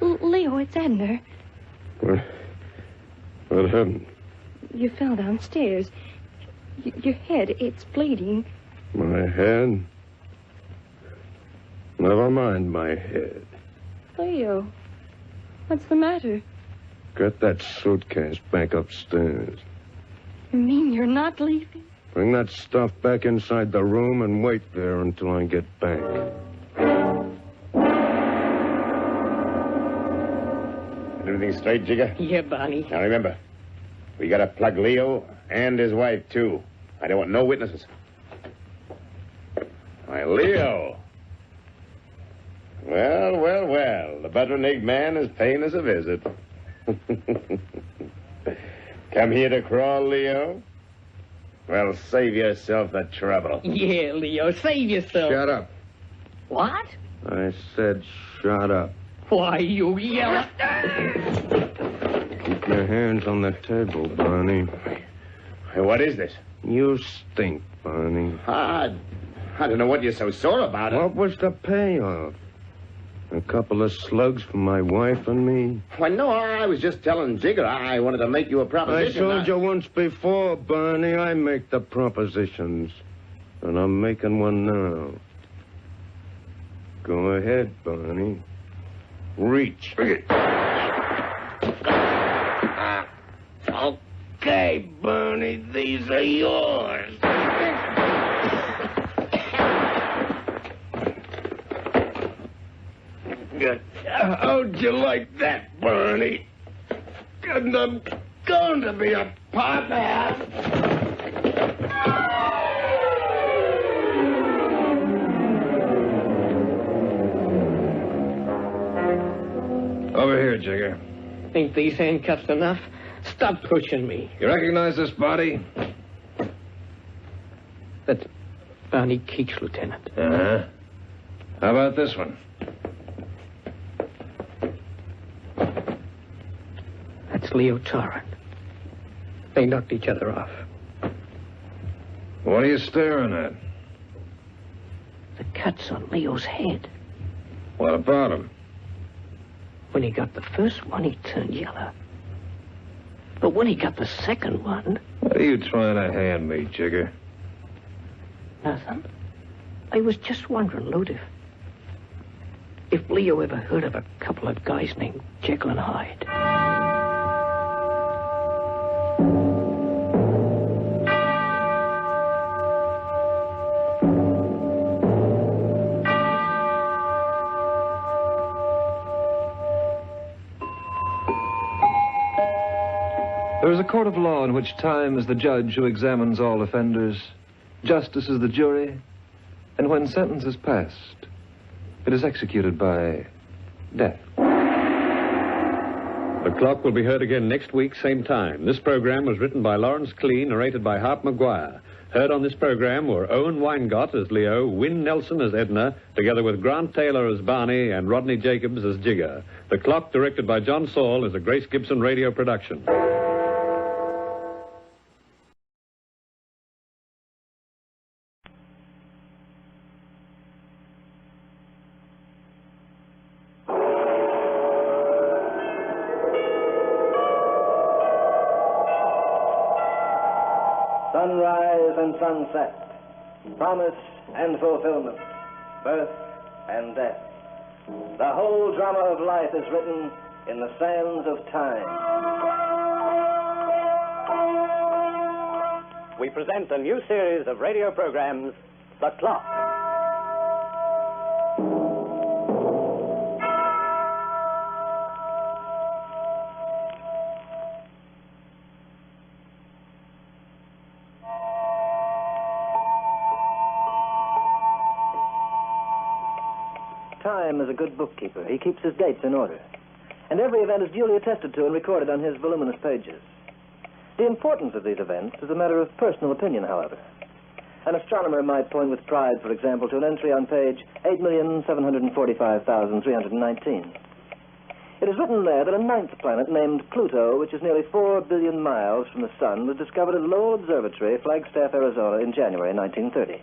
Leo, it's Edna. What happened? You fell downstairs. Your head, it's bleeding. My head? Never mind my head. Leo, what's the matter? Get that suitcase back upstairs. You mean you're not leaving? Bring that stuff back inside the room and wait there until I get back. Everything straight, Jigger? Yeah, Barney. Now remember, we gotta plug Leo and his wife, too. I don't want no witnesses. Why, Leo. Well. The butter-and-egg man is paying us a visit. Come here to crawl, Leo? Well, save yourself the trouble. Yeah, Leo, save yourself. Shut up. What? I said shut up. Why, you yell. Keep your hands on the table, Barney. Hey, what is this? You stink, Barney. I don't know what you're so sore about. What was the payoff? A couple of slugs for my wife and me? Why, no, I was just telling Jigger I wanted to make you a proposition. I told you once before, Barney, I make the propositions. And I'm making one now. Go ahead, Barney. Reach. Okay, Barney, these are yours. Good. How'd you like that, Barney? And I'm going to be a pop-ass. Over here, Jigger. Think these handcuffs enough? Stop pushing me. You recognize this body? That's Barney Keach, Lieutenant. Uh-huh. How about this one? That's Leo Tauren. They knocked each other off. What are you staring at? The cuts on Leo's head. What about him? When he got the first one, he turned yellow. But when he got the second one... What are you trying to hand me, Jigger? Nothing. I was just wondering, Lute, if Leo ever heard of a couple of guys named Jekyll and Hyde. There is a court of law in which time is the judge who examines all offenders, justice is the jury, and when sentence is passed, it is executed by death. The Clock will be heard again next week, same time. This program was written by Lawrence Klee, narrated by Hart Maguire. Heard on this program were Owen Weingott as Leo, Wynne Nelson as Edna, together with Grant Taylor as Barney and Rodney Jacobs as Jigger. The Clock, directed by John Saul, is a Grace Gibson radio production. Sunrise and sunset, promise and fulfillment, birth and death. The whole drama of life is written in the sands of time. We present a new series of radio programs, The Clock. Time is a good bookkeeper. He keeps his dates in order. And every event is duly attested to and recorded on his voluminous pages. The importance of these events is a matter of personal opinion, however. An astronomer might point with pride, for example, to an entry on page 8,745,319. It is written there that a ninth planet named Pluto, which is nearly 4 billion miles from the sun, was discovered at Lowell Observatory, Flagstaff, Arizona, in January 1930.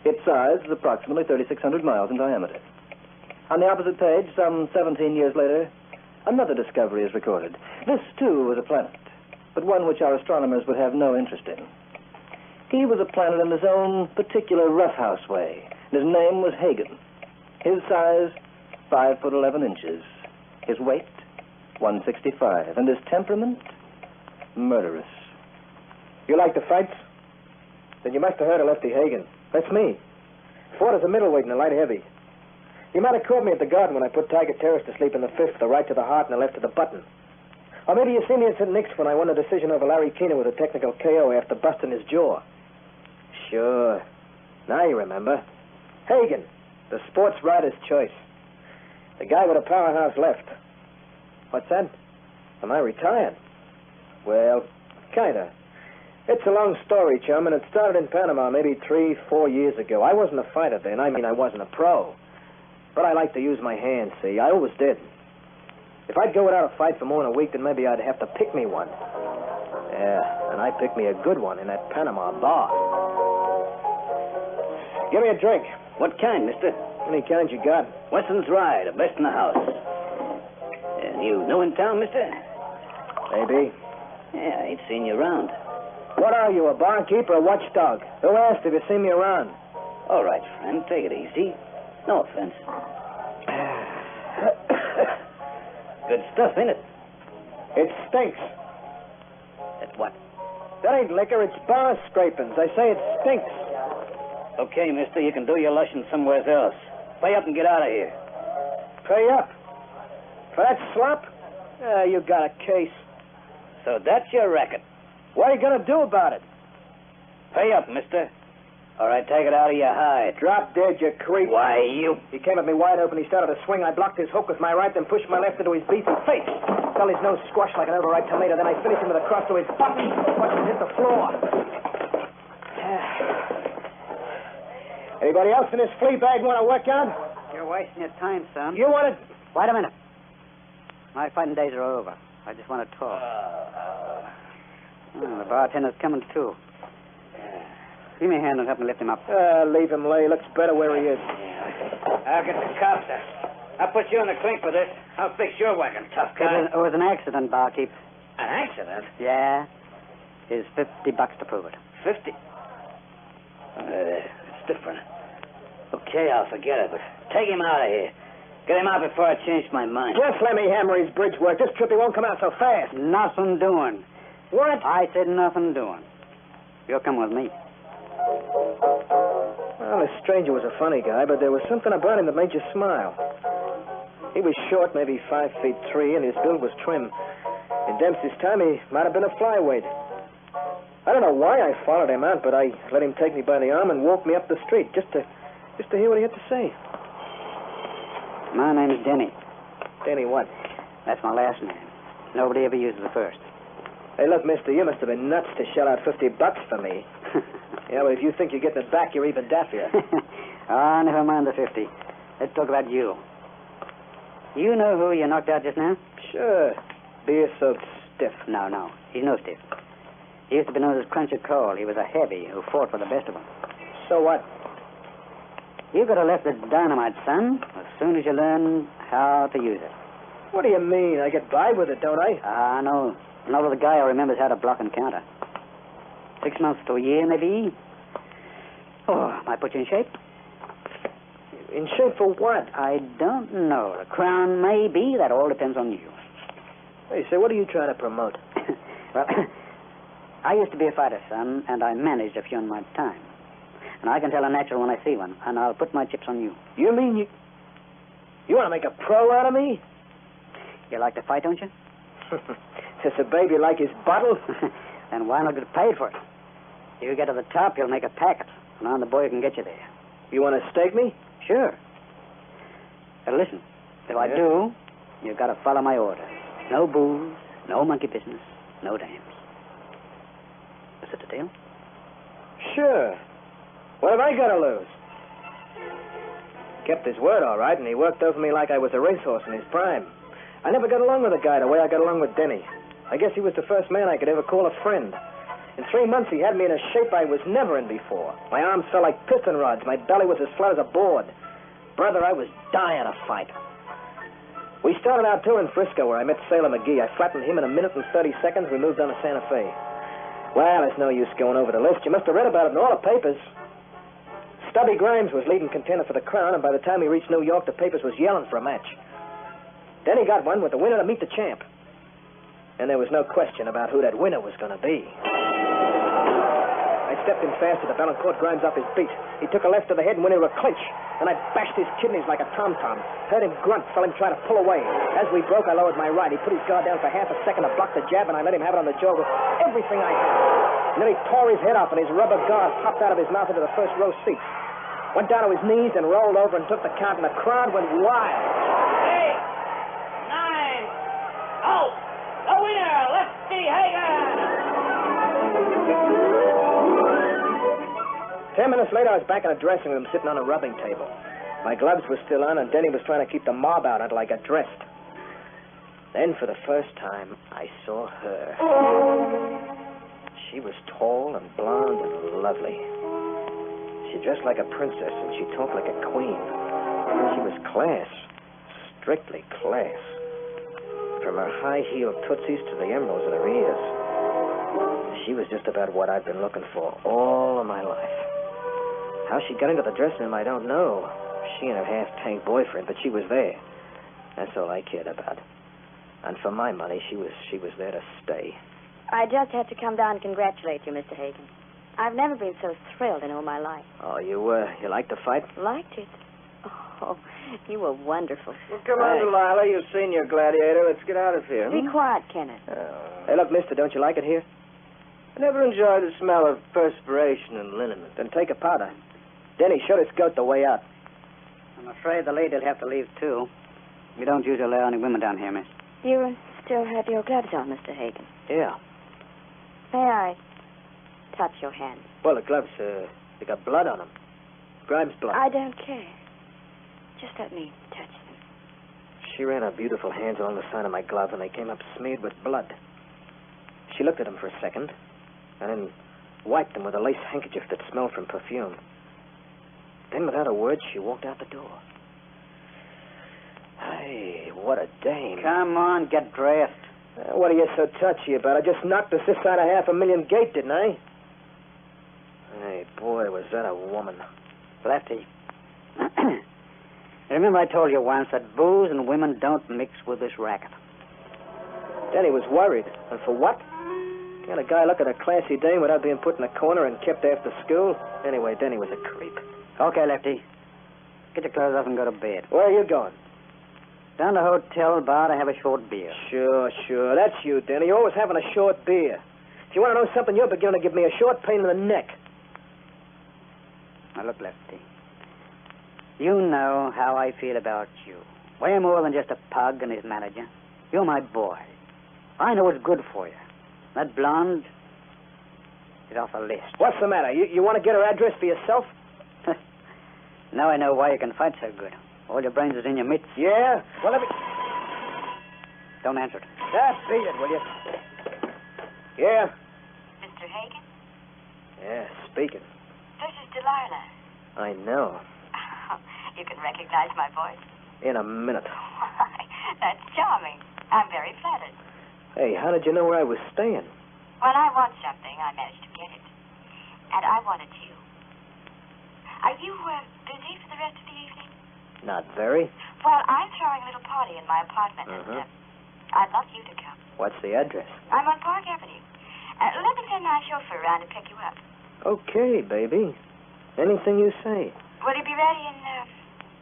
Its size is approximately 3,600 miles in diameter. On the opposite page, some 17 years later, another discovery is recorded. This, too, was a planet, but one which our astronomers would have no interest in. He was a planet in his own particular roughhouse way. His name was Hagen. His size, 5 foot 11 inches. His weight, 165. And his temperament, murderous. You like the fights? Then you must have heard of Lefty Hagen. That's me. Fought as a middleweight in the light heavy. You might have caught me at the garden when I put Tiger Terrace to sleep in the fifth, the right to the heart and the left to the button. Or maybe you see me at St. Nick's when I won a decision over Larry Keener with a technical KO after busting his jaw. Sure. Now you remember. Hagen, the sports writer's choice. The guy with a powerhouse left. What's that? Am I retired? Well, kinda. It's a long story, chum, and it started in Panama maybe 3-4 years ago. I wasn't a fighter then. I mean, I wasn't a pro. But I like to use my hands, see? I always did. If I'd go without a fight for more than a week, then maybe I'd have to pick me one. Yeah, and I picked me a good one in that Panama bar. Give me a drink. What kind, mister? Any kind you got. Weston's Rye, the best in the house. You new in town, mister? Maybe. Yeah, I ain't seen you around. What are you, a barkeep or a watchdog? Who asked if you see me around? All right, friend, take it easy. No offense. Good stuff, ain't it? It stinks. That's what? That ain't liquor, it's bar scrapings. I say it stinks. Okay, mister, you can do your lushing somewhere else. Pay up and get out of here. Pay up? For that slop? You got a case. So that's your racket. What are you gonna do about it? Pay up, mister. All right, take it out of your hide. Drop dead, you creep. Why, you... He came at me wide open. He started to swing. I blocked his hook with my right, then pushed my left into his beefy face. Fell his nose squashed like an overripe tomato. Then I finished him with a cross to his button. Watched him hit the floor. Anybody else in this flea bag want to work out? You're wasting your time, son. You want to... Wait a minute. My fighting days are over. I just want to talk. The bartender's coming, too. Give me a hand and help me lift him up. Leave him lay. Looks better where he is. I'll get the cops there. I'll put you in the clink for this. I'll fix your wagon, tough guy. It was an accident, barkeep. An accident? Yeah. Here's $50 to prove it. 50? It's different. Okay, I'll forget it, but take him out of here. Get him out before I change my mind. Just let me hammer his bridge work. This trip he won't come out so fast. Nothing doing. What? I said nothing doing. You'll come with me. Well, this stranger was a funny guy, but there was something about him that made you smile. He was short, maybe 5'3", and his build was trim. In Dempsey's time, he might have been a flyweight. I don't know why I followed him out, but I let him take me by the arm and walk me up the street just to hear what he had to say. My name's Denny. Denny what? That's my last name. Nobody ever uses the first. Hey, look, mister, you must have been nuts to shell out $50 for me. Yeah, but if you think you're getting it back, you're even daffier. Ah, never mind the 50. Let's talk about you. You know who you knocked out just now? Sure. Beer-soaked stiff. No. He's no stiff. He used to be known as Cruncher Cole. He was a heavy who fought for the best of them. So what? You could have left the dynamite, son, as soon as you learn how to use it. What do you mean? I get by with it, don't I? Ah, no. Not with a guy who remembers how to block and counter. 6 months to a year, maybe. Oh, might put you in shape. In shape for what? I don't know. The crown may be. That all depends on you. Hey, so what are you trying to promote? Well, I used to be a fighter, son, and I managed a few in my time. And I can tell a natural when I see one, and I'll put my chips on you. You mean you want to make a pro out of me? You like to fight, don't you? Does a baby like his bottle? Then why not get paid for it? You get to the top, you'll make a packet, and I'm the boy who can get you there. You want to stake me? Sure. But listen, if I do, you've got to follow my order. No booze, no monkey business, no dames. Is it a deal? Sure. What have I got to lose? Kept his word all right, and he worked over me like I was a racehorse in his prime. I never got along with a guy the way I got along with Denny. I guess he was the first man I could ever call a friend. In 3 months, he had me in a shape I was never in before. My arms felt like piston rods. My belly was as flat as a board. Brother, I was dying to fight. We started out tour in Frisco, where I met Sailor McGee. I flattened him in a minute and 30 seconds. We moved on to Santa Fe. Well, there's no use going over the list. You must have read about it in all the papers. Stubby Grimes was leading contender for the crown, and by the time he reached New York, the papers was yelling for a match. Then he got one with the winner to meet the champ. And there was no question about who that winner was going to be. I stepped in fast at the bell and caught Grimes off his beat. He took a left to the head and went into a clinch. And I bashed his kidneys like a tom-tom. Heard him grunt, felt him try to pull away. As we broke, I lowered my right. He put his guard down for half a second to block the jab, and I let him have it on the jaw with everything I had. And then he tore his head off, and his rubber guard popped out of his mouth into the first row seats. Went down to his knees and rolled over and took the count, and the crowd went wild. 8, 9, out! The winner, Lefty Hagen! 10 minutes later, I was back in a dressing room sitting on a rubbing table. My gloves were still on, and Denny was trying to keep the mob out until I got dressed. Then, for the first time, I saw her. She was tall and blonde and lovely. She dressed like a princess, and she talked like a queen. She was class, strictly class. From her high-heeled tootsies to the emeralds in her ears. She was just about what I'd been looking for all of my life. How she got into the dressing room, I don't know. She and her half-tanked boyfriend, but she was there. That's all I cared about. And for my money, she was there to stay. I just had to come down and congratulate you, Mr. Hagen. I've never been so thrilled in all my life. Oh, you liked the fight? Liked it? Oh, you were wonderful. Well, come on, Delilah. You've seen your gladiator. Let's get out of here. Be quiet, Kenneth. Hey, look, mister, don't you like it here? I never enjoyed the smell of perspiration and liniment. Then take a powder. Denny, show this goat the way out. I'm afraid the lady'll have to leave, too. We don't usually allow any women down here, miss. You still have your gloves on, Mr. Hagen. Yeah. May I touch your hand? Well, the gloves, they got blood on them. Grimes' blood. I don't care. Just let me touch them. She ran her beautiful hands along the side of my glove, and they came up smeared with blood. She looked at them for a second, and then wiped them with a lace handkerchief that smelled from perfume. Then, without a word, she walked out the door. Hey, what a dame. Come on, get dressed. What are you so touchy about? I just knocked us this side of $500,000 gate, didn't I? Hey, boy, was that a woman. Lefty. Remember I told you once that booze and women don't mix with this racket. Denny was worried. And for what? Can't a guy look at a classy dame without being put in a corner and kept after school? Anyway, Denny was a creep. Okay, Lefty. Get your clothes off and go to bed. Where are you going? Down to the hotel bar to have a short beer. Sure. That's you, Denny. You're always having a short beer. If you want to know something, you're beginning to give me a short pain in the neck. Now, look, Lefty. You know how I feel about you. Way more than just a pug and his manager. You're my boy. I know what's good for you. That blonde is off the list. What's the matter? You want to get her address for yourself? Now I know why you can fight so good. All your brains is in your mitts. Yeah? Well, let me... Don't answer it. Beat it, will you? Yeah? Mr. Hagen? Yeah, speaking. This is Delilah. I know. Oh, you can recognize my voice? In a minute. Why, that's charming. I'm very flattered. Hey, how did you know where I was staying? When I want something, I manage to get it. And I wanted you. Are you busy for the rest of the evening? Not very. Well, I'm throwing a little party in my apartment, and I'd love you to come. What's the address? I'm on Park Avenue. Let me send my chauffeur around to pick you up. Okay, baby. Anything you say. Will you be ready in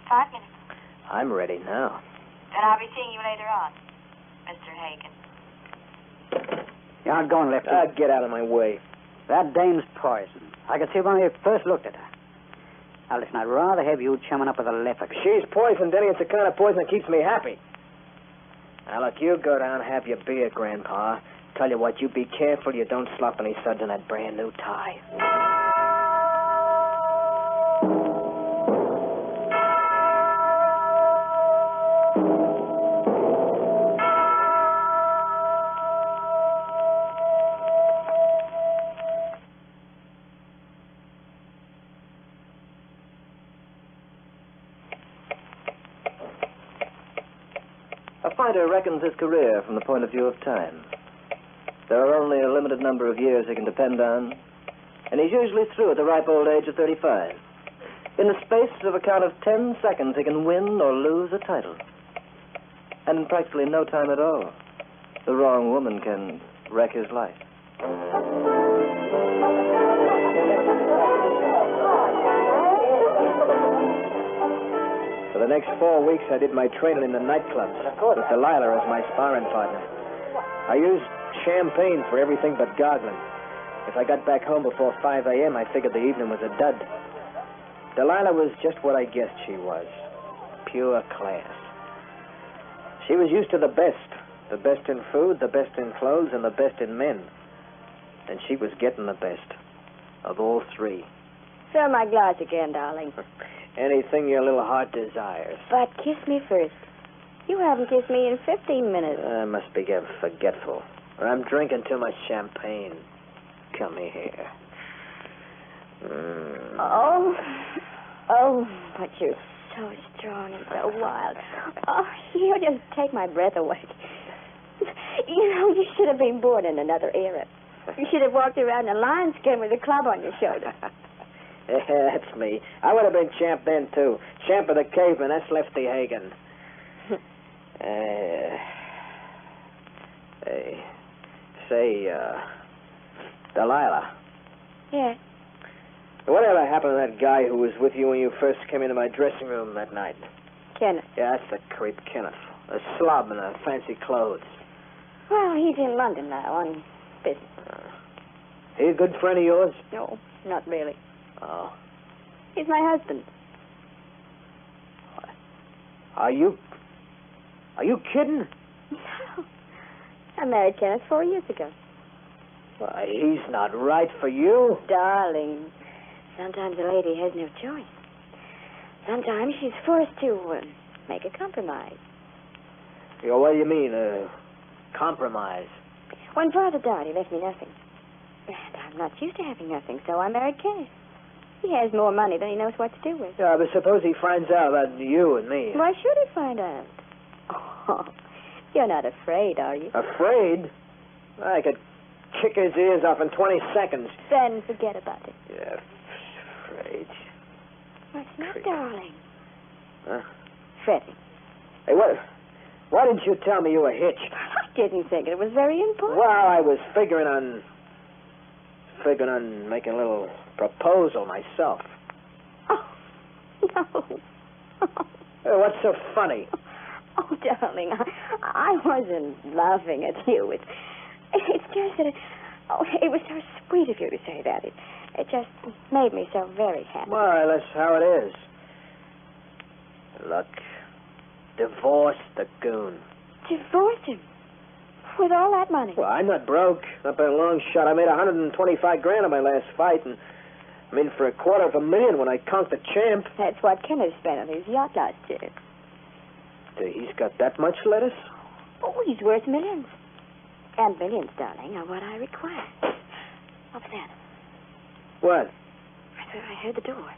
5 minutes? I'm ready now. Then I'll be seeing you later on, Mr. Hagen. You're not going, Lefty. Get out of my way. That dame's poison. I could see when I first looked at her. Now, listen, I'd rather have you chumming up with a leopard. She's poison, Denny. It's the kind of poison that keeps me happy. Now, look, you go down and have your beer, Grandpa. Tell you what, you be careful you don't slop any suds in that brand new tie. A fighter reckons his career from the point of view of time. There are only a limited number of years he can depend on, and he's usually through at the ripe old age of 35. In the space of a count of 10 seconds, he can win or lose a title. And in practically no time at all, the wrong woman can wreck his life. For the next 4 weeks, I did my training in the nightclubs with Delilah as my sparring partner. I used champagne for everything but goggling. If I got back home before 5 a.m., I figured the evening was a dud. Delilah was just what I guessed she was. Pure class. She was used to the best in food, the best in clothes, and the best in men. And she was getting the best of all three. Fill my glass again, darling. Anything your little heart desires. But kiss me first. You haven't kissed me in 15 minutes. I must be getting forgetful. Or I'm drinking too much champagne. Come here. Oh, but you're so strong and so wild. Oh, you just take my breath away. You know, you should have been born in another era. You should have walked around in a lion skin with a club on your shoulder. Yeah, that's me. I would have been champ then, too. Champ of the caveman. That's Lefty Hagen. Delilah. Yeah. Whatever happened to that guy who was with you when you first came into my dressing room that night? Kenneth. Yeah, that's the creep, Kenneth. A slob in fancy clothes. Well, he's in London now on business. He a good friend of yours? No, not really. Oh. He's my husband. Are you kidding? No. I married Kenneth 4 years ago. Why, he's not right for you. Darling, sometimes a lady has no choice. Sometimes she's forced to make a compromise. What do you mean, compromise? When Father died, he left me nothing. And I'm not used to having nothing, so I married Kenneth. He has more money than he knows what to do with. Yeah, but suppose he finds out about you and me. Why should he find out? Oh, you're not afraid, are you? Afraid? I could kick his ears off in 20 seconds. Then forget about it. Yeah, afraid. What's not, darling? Huh? Freddie. Hey, why didn't you tell me you were hitched? I didn't think it was very important. Well, I was figuring on making a little proposal myself. Oh, no. Hey, what's so funny? Oh, darling, I wasn't laughing at you. It's just that it was so sweet of you to say that. It just made me so very happy. Well, that's how it is. Look, divorce the goon. Divorce him? With all that money? Well, I'm not broke. Not by a long shot. I made $125,000 on my last fight, and I'm in for $250,000 when I conked the champ. That's what Kenneth spent on his yacht last year. He's got that much lettuce? Oh, he's worth millions. And millions, darling, are what I require. What's that? What? I thought I heard the door.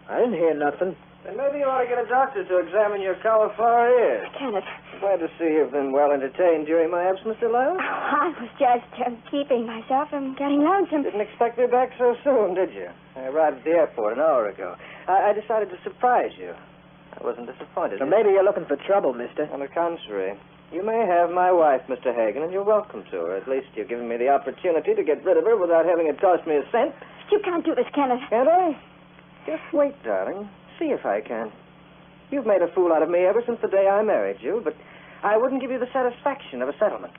I didn't hear nothing. Then maybe you ought to get a doctor to examine your cauliflower ears. Kenneth. Glad to see you've been well entertained during my absence, Delilah. Oh, I was just keeping myself from getting lonesome. Didn't expect you back so soon, did you? I arrived at the airport an hour ago. I decided to surprise you. I wasn't disappointed. So maybe you're looking for trouble, mister. On the contrary. You may have my wife, Mr. Hagen, and you're welcome to her. At least you've given me the opportunity to get rid of her without having it cost me a cent. You can't do this, Kenneth. Can't I? Just wait, darling. See if I can. You've made a fool out of me ever since the day I married you, but I wouldn't give you the satisfaction of a settlement.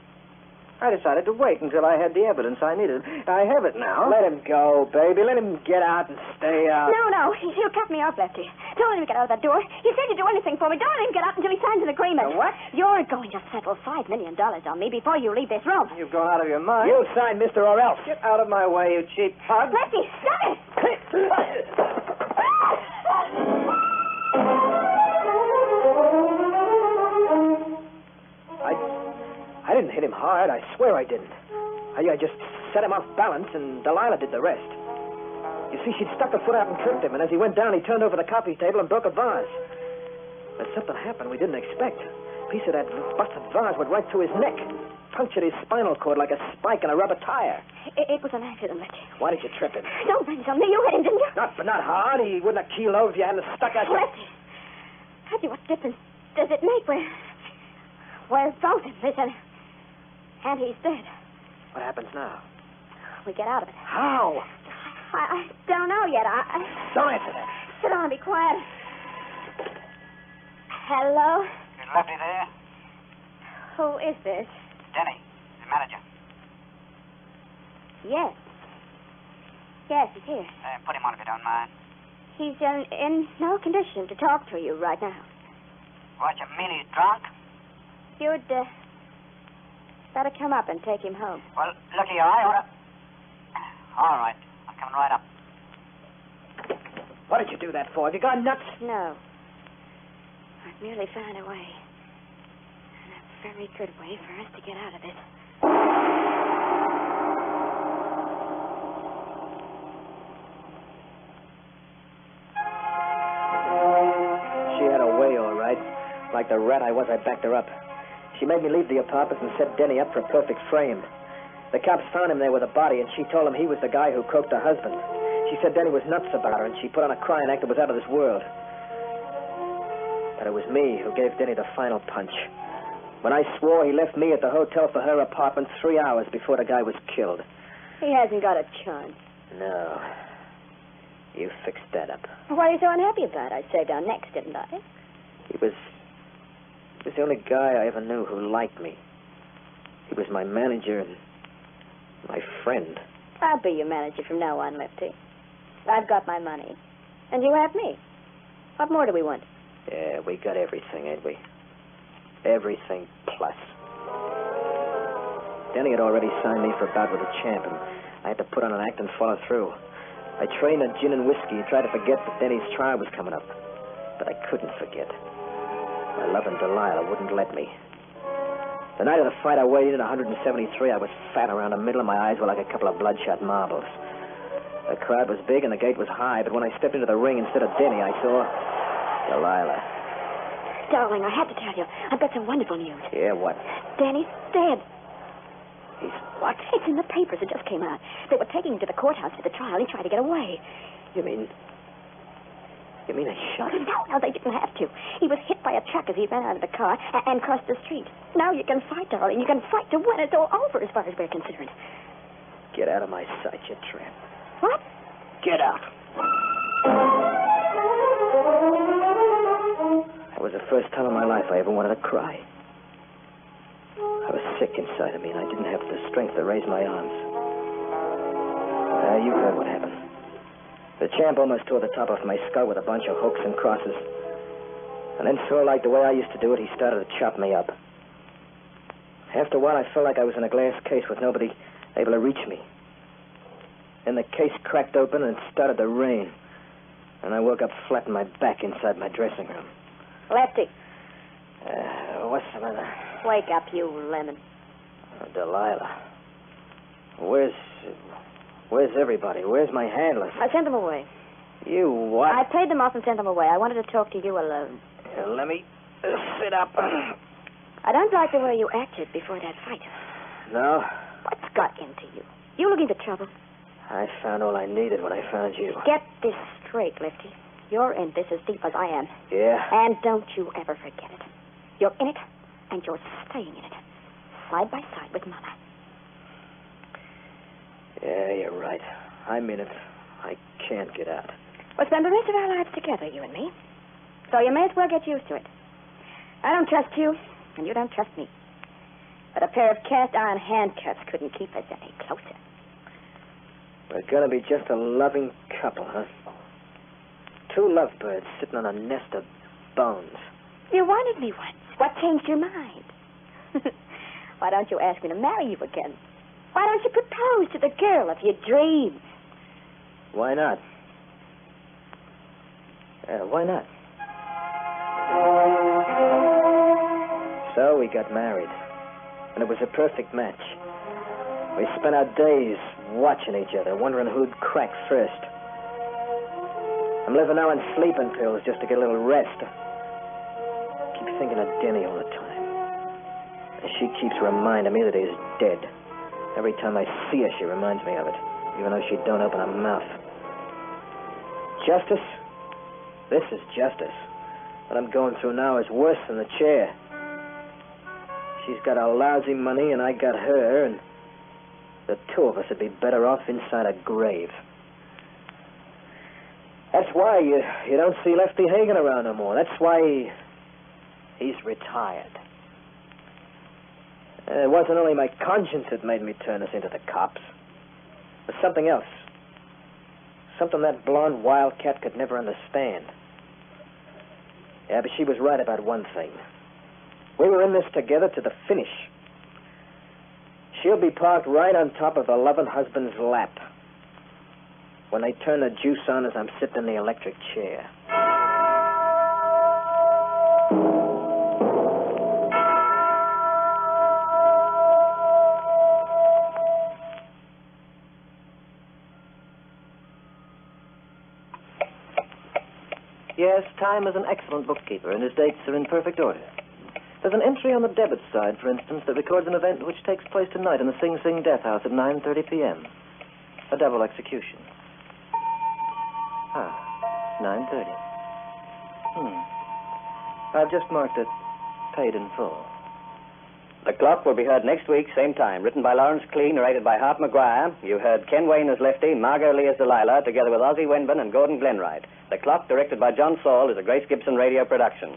I decided to wait until I had the evidence I needed. I have it now. Let him go, baby. Let him get out and stay out. No. He'll cut me off, Lefty. Don't let him get out of that door. You said you'd do anything for me. Don't let him get out until he signs an agreement. What? You're going to settle $5 million on me before you leave this room. You've gone out of your mind. You sign, mister, or else. Get out of my way, you cheap pug. Lefty, stop it! I didn't hit him hard. I swear I didn't. I just set him off balance, and Delilah did the rest. You see, she'd stuck her foot out and tripped him, and as he went down, he turned over the coffee table and broke a vase. But something happened we didn't expect. A piece of that busted vase went right through his neck, punctured his spinal cord like a spike in a rubber tire. It was an accident, Lefty. Why did you trip him? Don't blame it on me. You hit him, didn't you? Not hard. He wouldn't have keeled over if you hadn't stuck out your... Lefty, tell you what difference does it make? We're both in prison. And he's dead. What happens now? We get out of it. How? I don't know yet. Don't answer that. Sit down and be quiet. Hello? Is Lefty there? Who is this? Denny, the manager. Yes. Yes, he's here. Put him on if you don't mind. He's in no condition to talk to you right now. What, you mean he's drunk? You'd better come up and take him home. Well, look here, I ought to... All right, I'm coming right up. What did you do that for? Have you gone nuts? No. I've merely found a way. And a very good way for us to get out of this. She had a way, all right. Like the rat I was, I backed her up. She made me leave the apartment and set Denny up for a perfect frame. The cops found him there with a body, and she told him he was the guy who croaked her husband. She said Denny was nuts about her, and she put on a crying act that was out of this world. But it was me who gave Denny the final punch. When I swore, he left me at the hotel for her apartment 3 hours before the guy was killed. He hasn't got a chance. No. You fixed that up. What are you so unhappy about? I saved our necks, didn't I? He was the only guy I ever knew who liked me. He was my manager and my friend. I'll be your manager from now on, Lefty. I've got my money. And you have me. What more do we want? Yeah, we got everything, ain't we? Everything plus. Denny had already signed me for a bout with a champ, and I had to put on an act and follow through. I trained on gin and whiskey and tried to forget that Denny's trial was coming up. But I couldn't forget. My loving Delilah wouldn't let me. The night of the fight, I weighed in at 173. I was fat around the middle, and my eyes were like a couple of bloodshot marbles. The crowd was big and the gate was high, but when I stepped into the ring instead of Denny, I saw Delilah. Darling, I had to tell you. I've got some wonderful news. Yeah, what? Danny's dead. He's what? It's in the papers. It just came out. They were taking him to the courthouse for the trial. He tried to get away. You mean they shot him? No, they didn't have to. He was hit by a truck as he ran out of the car and crossed the street. Now you can fight, darling. You can fight to win. It's all over as far as we're concerned. Get out of my sight, you tramp. What? Get out. That was the first time in my life I ever wanted to cry. I was sick inside of me, and I didn't have the strength to raise my arms. You heard what happened. The champ almost tore the top off my skull with a bunch of hooks and crosses. And then, sort of like the way I used to do it, he started to chop me up. After a while, I felt like I was in a glass case with nobody able to reach me. Then the case cracked open and it started to rain. And I woke up flat on my back inside my dressing room. Lefty. What's the matter? Wake up, you lemon. Delilah. Where's everybody? Where's my handlers? I sent them away. You what? I paid them off and sent them away. I wanted to talk to you alone. Let me sit up. I don't like the way you acted before that fight. No? What's got into you? You looking for trouble? I found all I needed when I found you. Get this straight, Lefty. You're in this as deep as I am. Yeah? And don't you ever forget it. You're in it, and you're staying in it. Side by side with Mama. Yeah, you're right. I'm in it. I can't get out. We'll spend the rest of our lives together, you and me. So you may as well get used to it. I don't trust you, and you don't trust me. But a pair of cast-iron handcuffs couldn't keep us any closer. We're gonna be just a loving couple, huh? Two lovebirds sitting on a nest of bones. You wanted me once. What changed your mind? Why don't you ask me to marry you again? Why don't you propose to the girl of your dreams? Why not? Why not? So we got married, and it was a perfect match. We spent our days watching each other, wondering who'd crack first. I'm living now on sleeping pills just to get a little rest. I keep thinking of Denny all the time. And she keeps reminding me that he's dead. Every time I see her, she reminds me of it, even though she don't open her mouth. Justice? This is justice. What I'm going through now is worse than the chair. She's got our lousy money, and I got her, and the two of us would be better off inside a grave. That's why you don't see Lefty Hagen around no more. That's why he's retired. It wasn't only my conscience that made me turn us into the cops. It was something else. Something that blonde wildcat could never understand. Yeah, but she was right about one thing. We were in this together to the finish. She'll be parked right on top of her loving husband's lap when they turn the juice on as I'm sitting in the electric chair. Yes, Time is an excellent bookkeeper, and his dates are in perfect order. There's an entry on the debit side, for instance, that records an event which takes place tonight in the Sing Sing Death House at 9:30 p.m. A double execution. 9:30. I've just marked it paid in full. The Clock will be heard next week, same time. Written by Lawrence Klee, narrated by Hart McGuire. You heard Ken Wayne as Lefty, Margot Lee as Delilah, together with Ozzie Wenban and Gordon Glenwright. The Clock, directed by John Saul, is a Grace Gibson radio production.